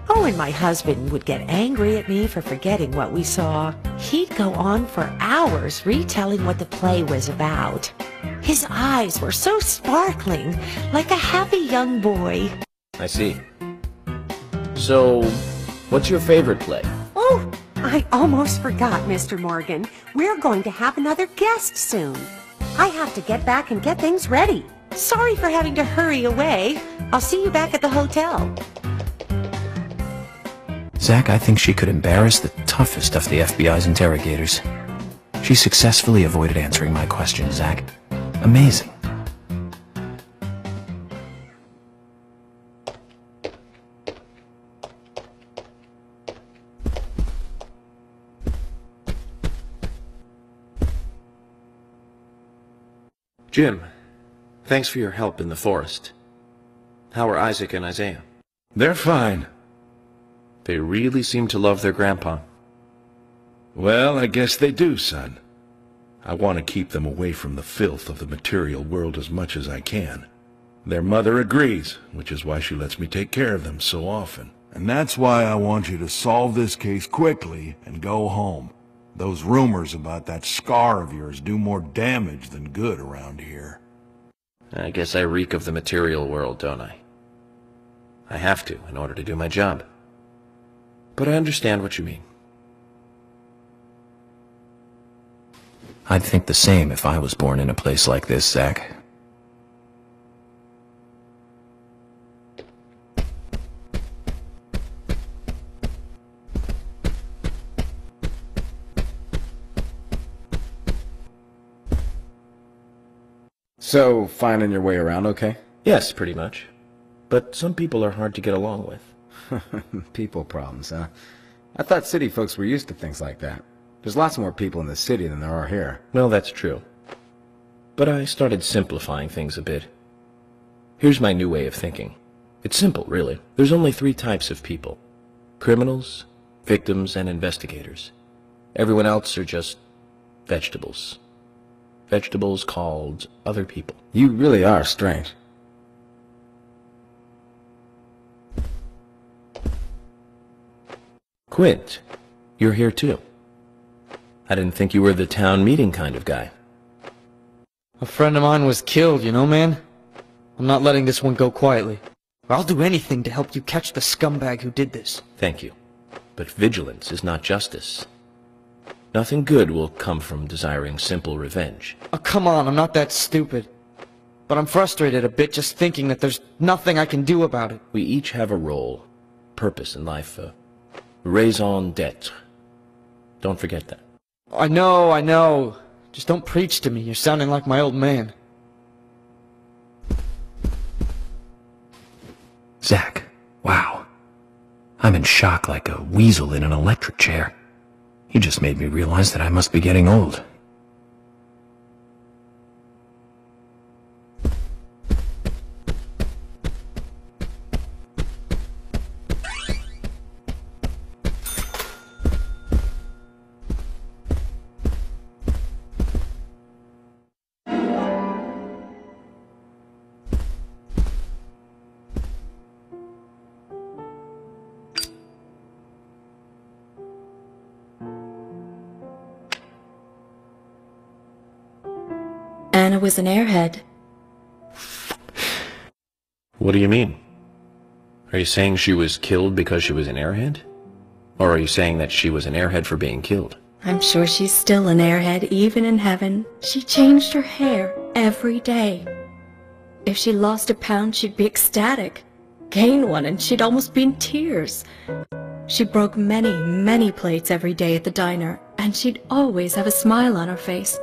Oh, and my husband would get angry at me for forgetting what we saw. He'd go on for hours retelling what the play was about. His eyes were so sparkling, like a happy young boy. I see. So, what's your favorite play? Oh, I almost forgot, Mr. Morgan. We're going to have another guest soon. I have to get back and get things ready. Sorry for having to hurry away. I'll see you back at the hotel. Zach, I think she could embarrass the toughest of the FBI's interrogators. She successfully avoided answering my question, Zach. Amazing. Jim, thanks for your help in the forest. How are Isaac and Isaiah? They're fine. They really seem to love their grandpa. Well, I guess they do, son. I want to keep them away from the filth of the material world as much as I can. Their mother agrees, which is why she lets me take care of them so often. And that's why I want you to solve this case quickly and go home. Those rumors about that scar of yours do more damage than good around here. I guess I reek of the material world, don't I? I have to, in order to do my job. But I understand what you mean. I'd think the same if I was born in a place like this, Zach. So, finding your way around okay? Yes, pretty much. But some people are hard to get along with. People problems, huh? I thought city folks were used to things like that. There's lots more people in the city than there are here. Well, that's true. But I started simplifying things a bit. Here's my new way of thinking. It's simple, really. There's only 3 types of people. Criminals, victims, and investigators. Everyone else are just vegetables. Vegetables called other people. You really are strange. Quint, you're here too. I didn't think you were the town meeting kind of guy. A friend of mine was killed, you know, man? I'm not letting this one go quietly. I'll do anything to help you catch the scumbag who did this. Thank you. But vigilance is not justice. Nothing good will come from desiring simple revenge. Oh, come on, I'm not that stupid. But I'm frustrated a bit just thinking that there's nothing I can do about it. We each have a role, purpose in life, raison d'etre. Don't forget that. I know. Just don't preach to me. You're sounding like my old man. Zach, wow. I'm in shock like a weasel in an electric chair. You just made me realize that I must be getting old. Anna was an airhead. What do you mean? Are you saying she was killed because she was an airhead? Or are you saying that she was an airhead for being killed? I'm sure she's still an airhead, even in heaven. She changed her hair every day. If she lost a pound, she'd be ecstatic. Gain one, and she'd almost be in tears. She broke many, many plates every day at the diner, And she'd always have a smile on her face.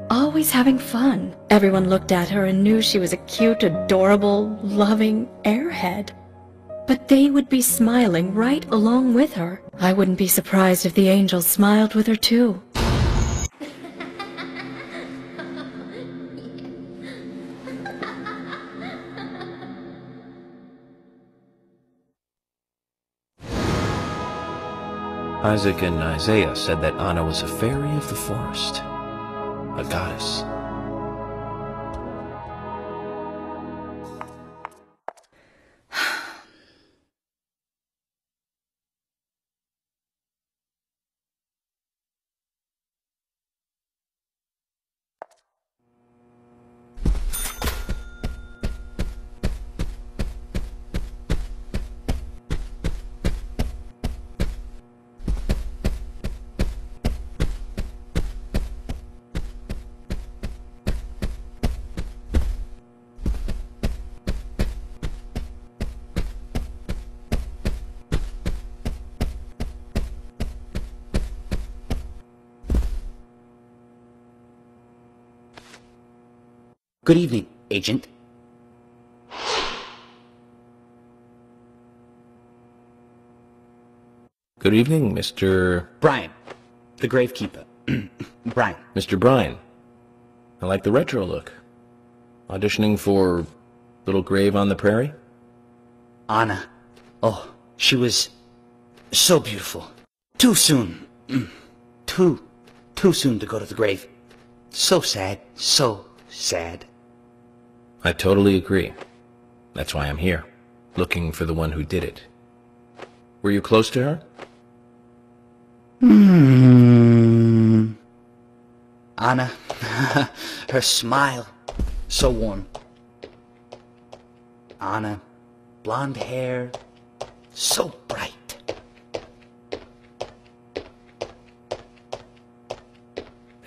Always having fun. Everyone looked at her and knew she was a cute, adorable, loving airhead. But they would be smiling right along with her. I wouldn't be surprised if the angels smiled with her too. Isaac and Isaiah said that Anna was a fairy of the forest, a goddess. Good evening, Agent. Good evening, Mr. Brian, the gravekeeper. Brian. Mr. Bryan. I like the retro look. Auditioning for Little Grave on the Prairie? Anna. Oh, she was so beautiful. Too soon. Too soon to go to the grave. So sad, so sad. I totally agree. That's why I'm here, looking for the one who did it. Were you close to her? Anna, her smile, so warm. Anna, blonde hair, so bright.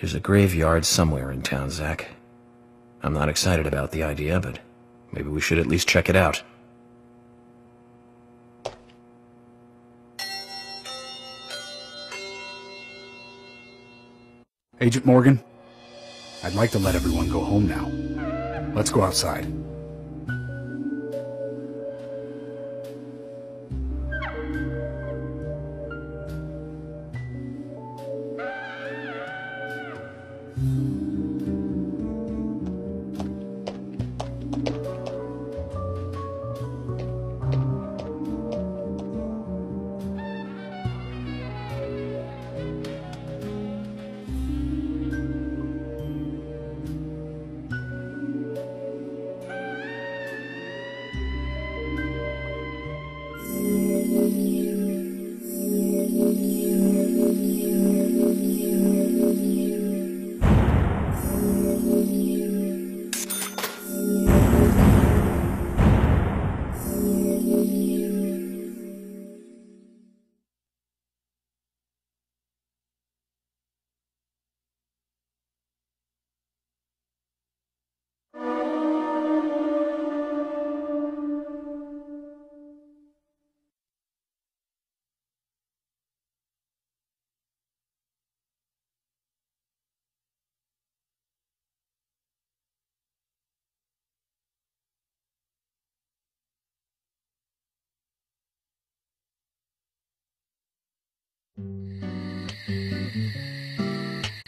There's a graveyard somewhere in town, Zach. I'm not excited about the idea, but maybe we should at least check it out. Agent Morgan, I'd like to let everyone go home now. Let's go outside.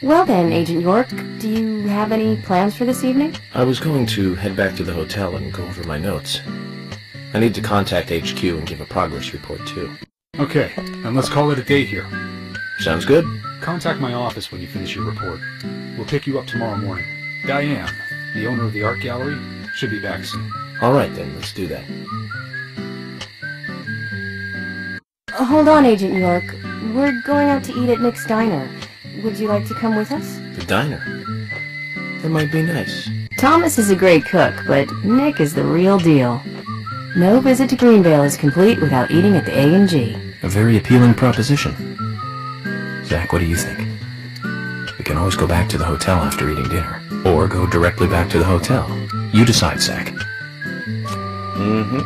Well then, Agent York, do you have any plans for this evening? I was going to head back to the hotel and go over my notes. I need to contact HQ and give a progress report, too. Okay, then let's call it a day here. Sounds good. Contact my office when you finish your report. We'll pick you up tomorrow morning. Diane, the owner of the art gallery, should be back soon. All right, then, let's do that. Hold on, Agent York. We're going out to eat at Nick's Diner. Would you like to come with us? The diner? That might be nice. Thomas is a great cook, but Nick is the real deal. No visit to Greenvale is complete without eating at the A&G. A very appealing proposition. Zach, what do you think? We can always go back to the hotel after eating dinner. Or go directly back to the hotel. You decide, Zach. Mm-hmm.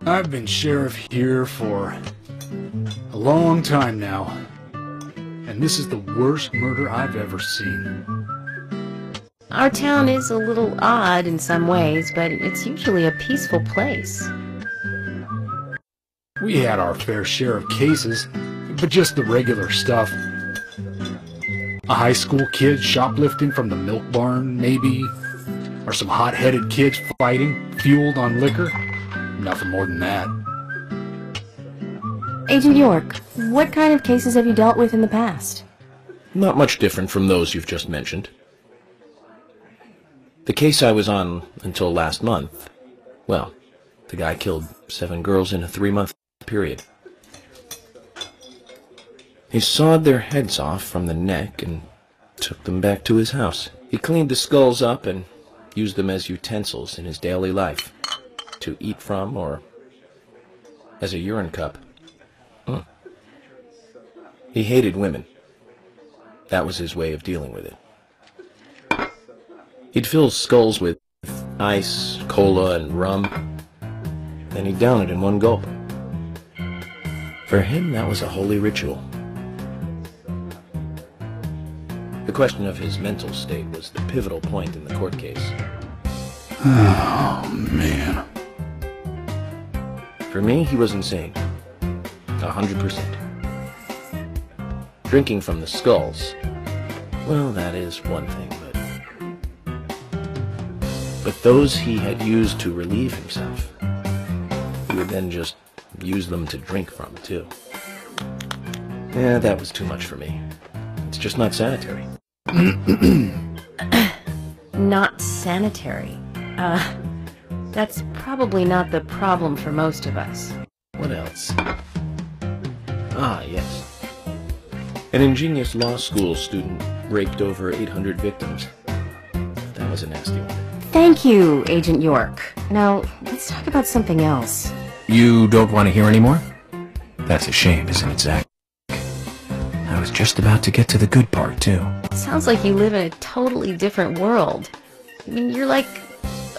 I've been sheriff here for a long time now, and this is the worst murder I've ever seen. Our town is a little odd in some ways, but it's usually a peaceful place. We had our fair share of cases, but just the regular stuff. A high school kid shoplifting from the milk barn, maybe? Or some hot-headed kids fighting, fueled on liquor? Nothing more than that. Agent York, what kind of cases have you dealt with in the past? Not much different from those you've just mentioned. The case I was on until last month, well, the guy killed 7 girls in a 3-month period. He sawed their heads off from the neck and took them back to his house. He cleaned the skulls up and used them as utensils in his daily life, to eat from or as a urine cup. He hated women. That was his way of dealing with it. He'd fill skulls with ice, cola, and rum, then he'd down it in one gulp. For him, that was a holy ritual. The question of his mental state was the pivotal point in the court case. Oh, man. For me, he was insane. 100%. Drinking from the skulls, well, that is one thing, but those he had used to relieve himself, he would then just use them to drink from, too. Yeah, that was too much for me. It's just not sanitary. Not sanitary. That's probably not the problem for most of us. What else? Ah, yes. An ingenious law school student raped over 800 victims. That was a nasty one. Thank you, Agent York. Now, let's talk about something else. You don't want to hear anymore? That's a shame, isn't it, Zach? I was just about to get to the good part, too. Sounds like you live in a totally different world. I mean, you're like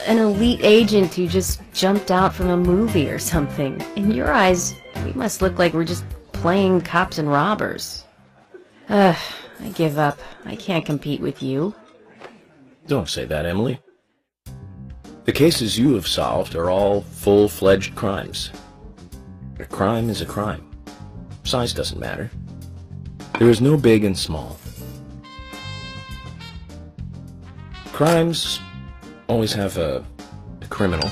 an elite agent who just jumped out from a movie or something. In your eyes, we must look like we're just playing cops and robbers. I give up. I can't compete with you. Don't say that, Emily. The cases you have solved are all full-fledged crimes. A crime is a crime. Size doesn't matter. There is no big and small. Crimes always have a criminal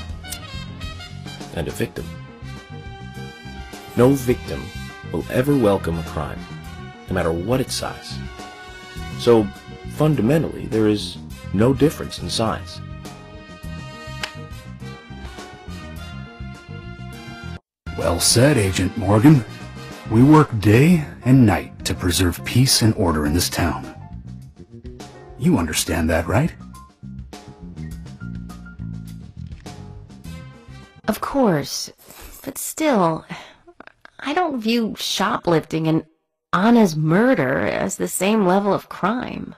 and a victim. No victim will ever welcome a crime, no matter what its size. So, fundamentally, there is no difference in size. Well said, Agent Morgan. We work day and night to preserve peace and order in this town. You understand that, right? Of course. But still, I don't view shoplifting and Anna's murder as the same level of crime.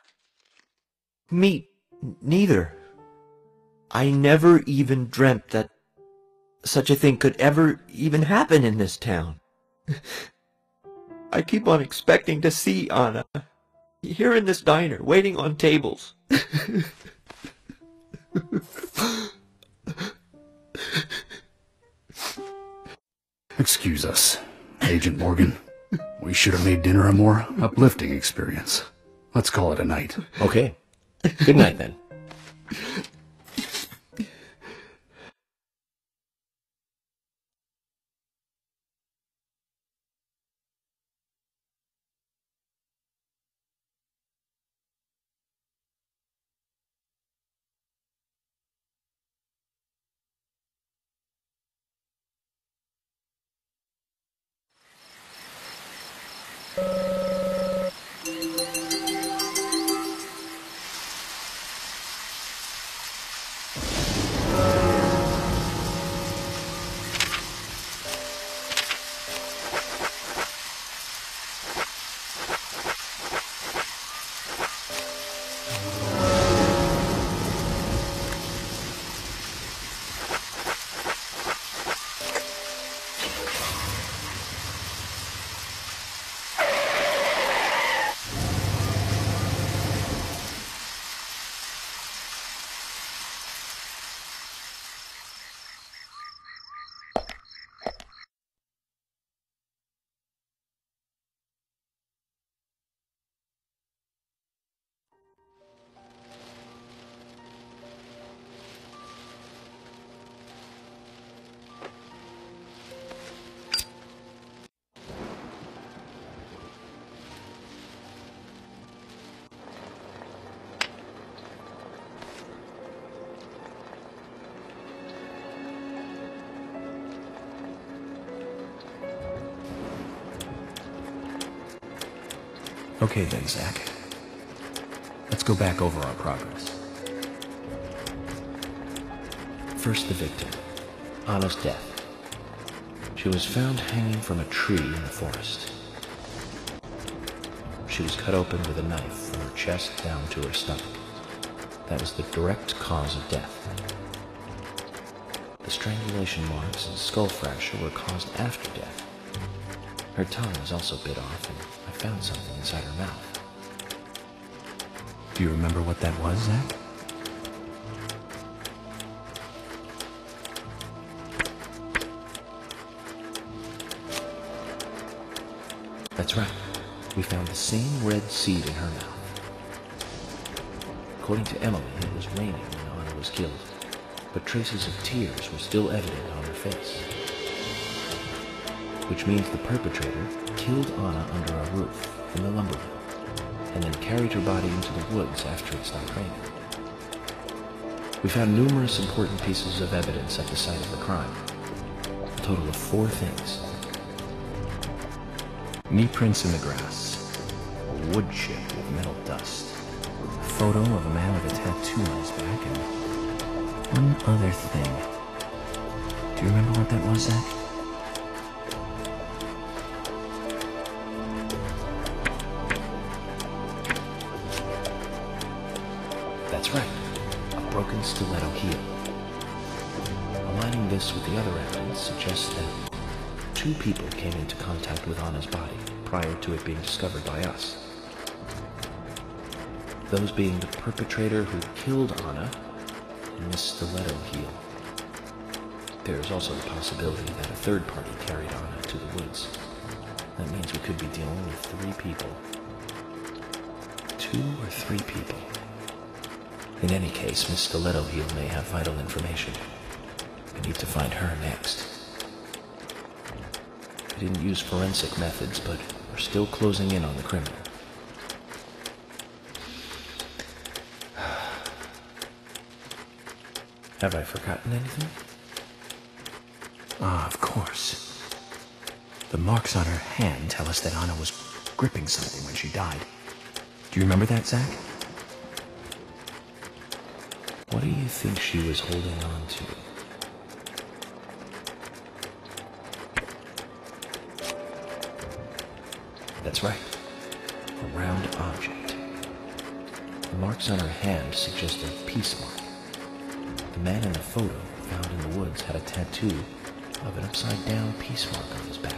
Me neither. I never even dreamt that such a thing could ever even happen in this town. I keep on expecting to see Anna here in this diner, waiting on tables. Excuse us, Agent Morgan. We should have made dinner a more uplifting experience. Let's call it a night. Okay. Good night, then. Okay then, Zach. Let's go back over our progress. First, the victim, Anna's death. She was found hanging from a tree in the forest. She was cut open with a knife from her chest down to her stomach. That was the direct cause of death. The strangulation marks and skull fracture were caused after death. Her tongue was also bit off, and I found something inside her mouth. Do you remember what that was, Zach? That's right. We found the same red seed in her mouth. According to Emily, it was raining when Anna was killed, but traces of tears were still evident on her face. Which means the perpetrator killed Anna under a roof in the lumber mill, and then carried her body into the woods after it stopped raining. We found numerous important pieces of evidence at the site of the crime. A total of 4 things. Knee prints in the grass, a wood chip with metal dust, a photo of a man with a tattoo on his back, and one other thing. Do you remember what that was, Zach? That's right, a broken stiletto heel. Aligning this with the other evidence suggests that 2 people came into contact with Anna's body prior to it being discovered by us. Those being the perpetrator who killed Anna and Miss Stiletto heel. There is also the possibility that a third party carried Anna to the woods. That means we could be dealing with 3 people. 2 or 3 people. In any case, Miss Stiletto heel may have vital information. We need to find her next. We didn't use forensic methods, but we're still closing in on the criminal. Have I forgotten anything? Ah, of course. The marks on her hand tell us that Anna was gripping something when she died. Do you remember that, Zach? What do you think she was holding on to? That's right. A round object. The marks on her hand suggest a peace mark. The man in the photo found in the woods had a tattoo of an upside-down peace mark on his back.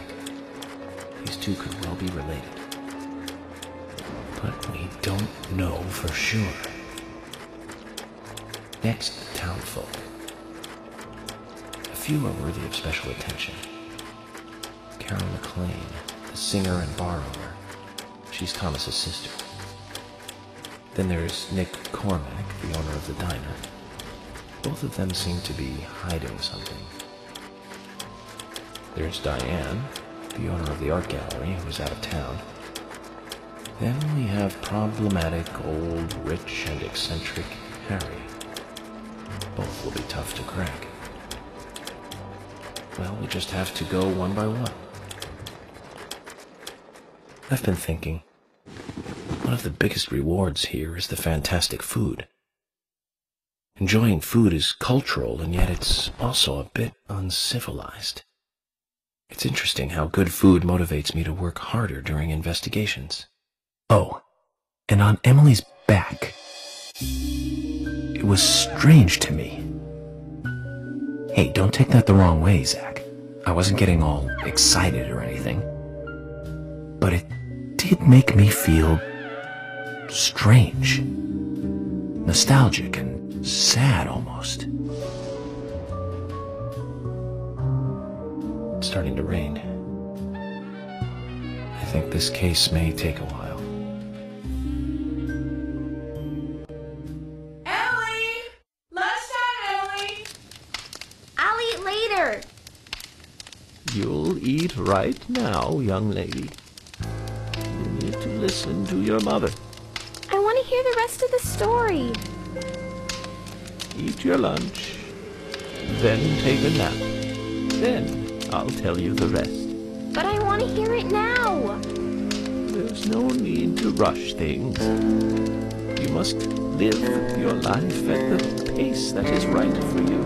These 2 could well be related. But we don't know for sure. Next, the townfolk. A few are worthy of special attention. Carol McLean, the singer and bar owner. She's Thomas's sister. Then there's Nick Cormack, the owner of the diner. Both of them seem to be hiding something. There's Diane, the owner of the art gallery, who's out of town. Then we have problematic, old, rich, and eccentric Harry. Both will be tough to crack. Well, we just have to go one by one. I've been thinking, one of the biggest rewards here is the fantastic food. Enjoying food is cultural, and yet it's also a bit uncivilized. It's interesting how good food motivates me to work harder during investigations. Oh, and on Emily's back, it was strange to me. Hey, don't take that the wrong way, Zach. I wasn't getting all excited or anything. But it did make me feel strange. Nostalgic and sad almost. It's starting to rain. I think this case may take a while. Ellie! Lunchtime, Ellie! I'll eat later. You'll eat right now, young lady. You need to listen to your mother. I want to hear the rest of the story. Eat your lunch, then take a nap. Then I'll tell you the rest. But I want to hear it now. There's no need to rush things. You must live your life at the pace that is right for you.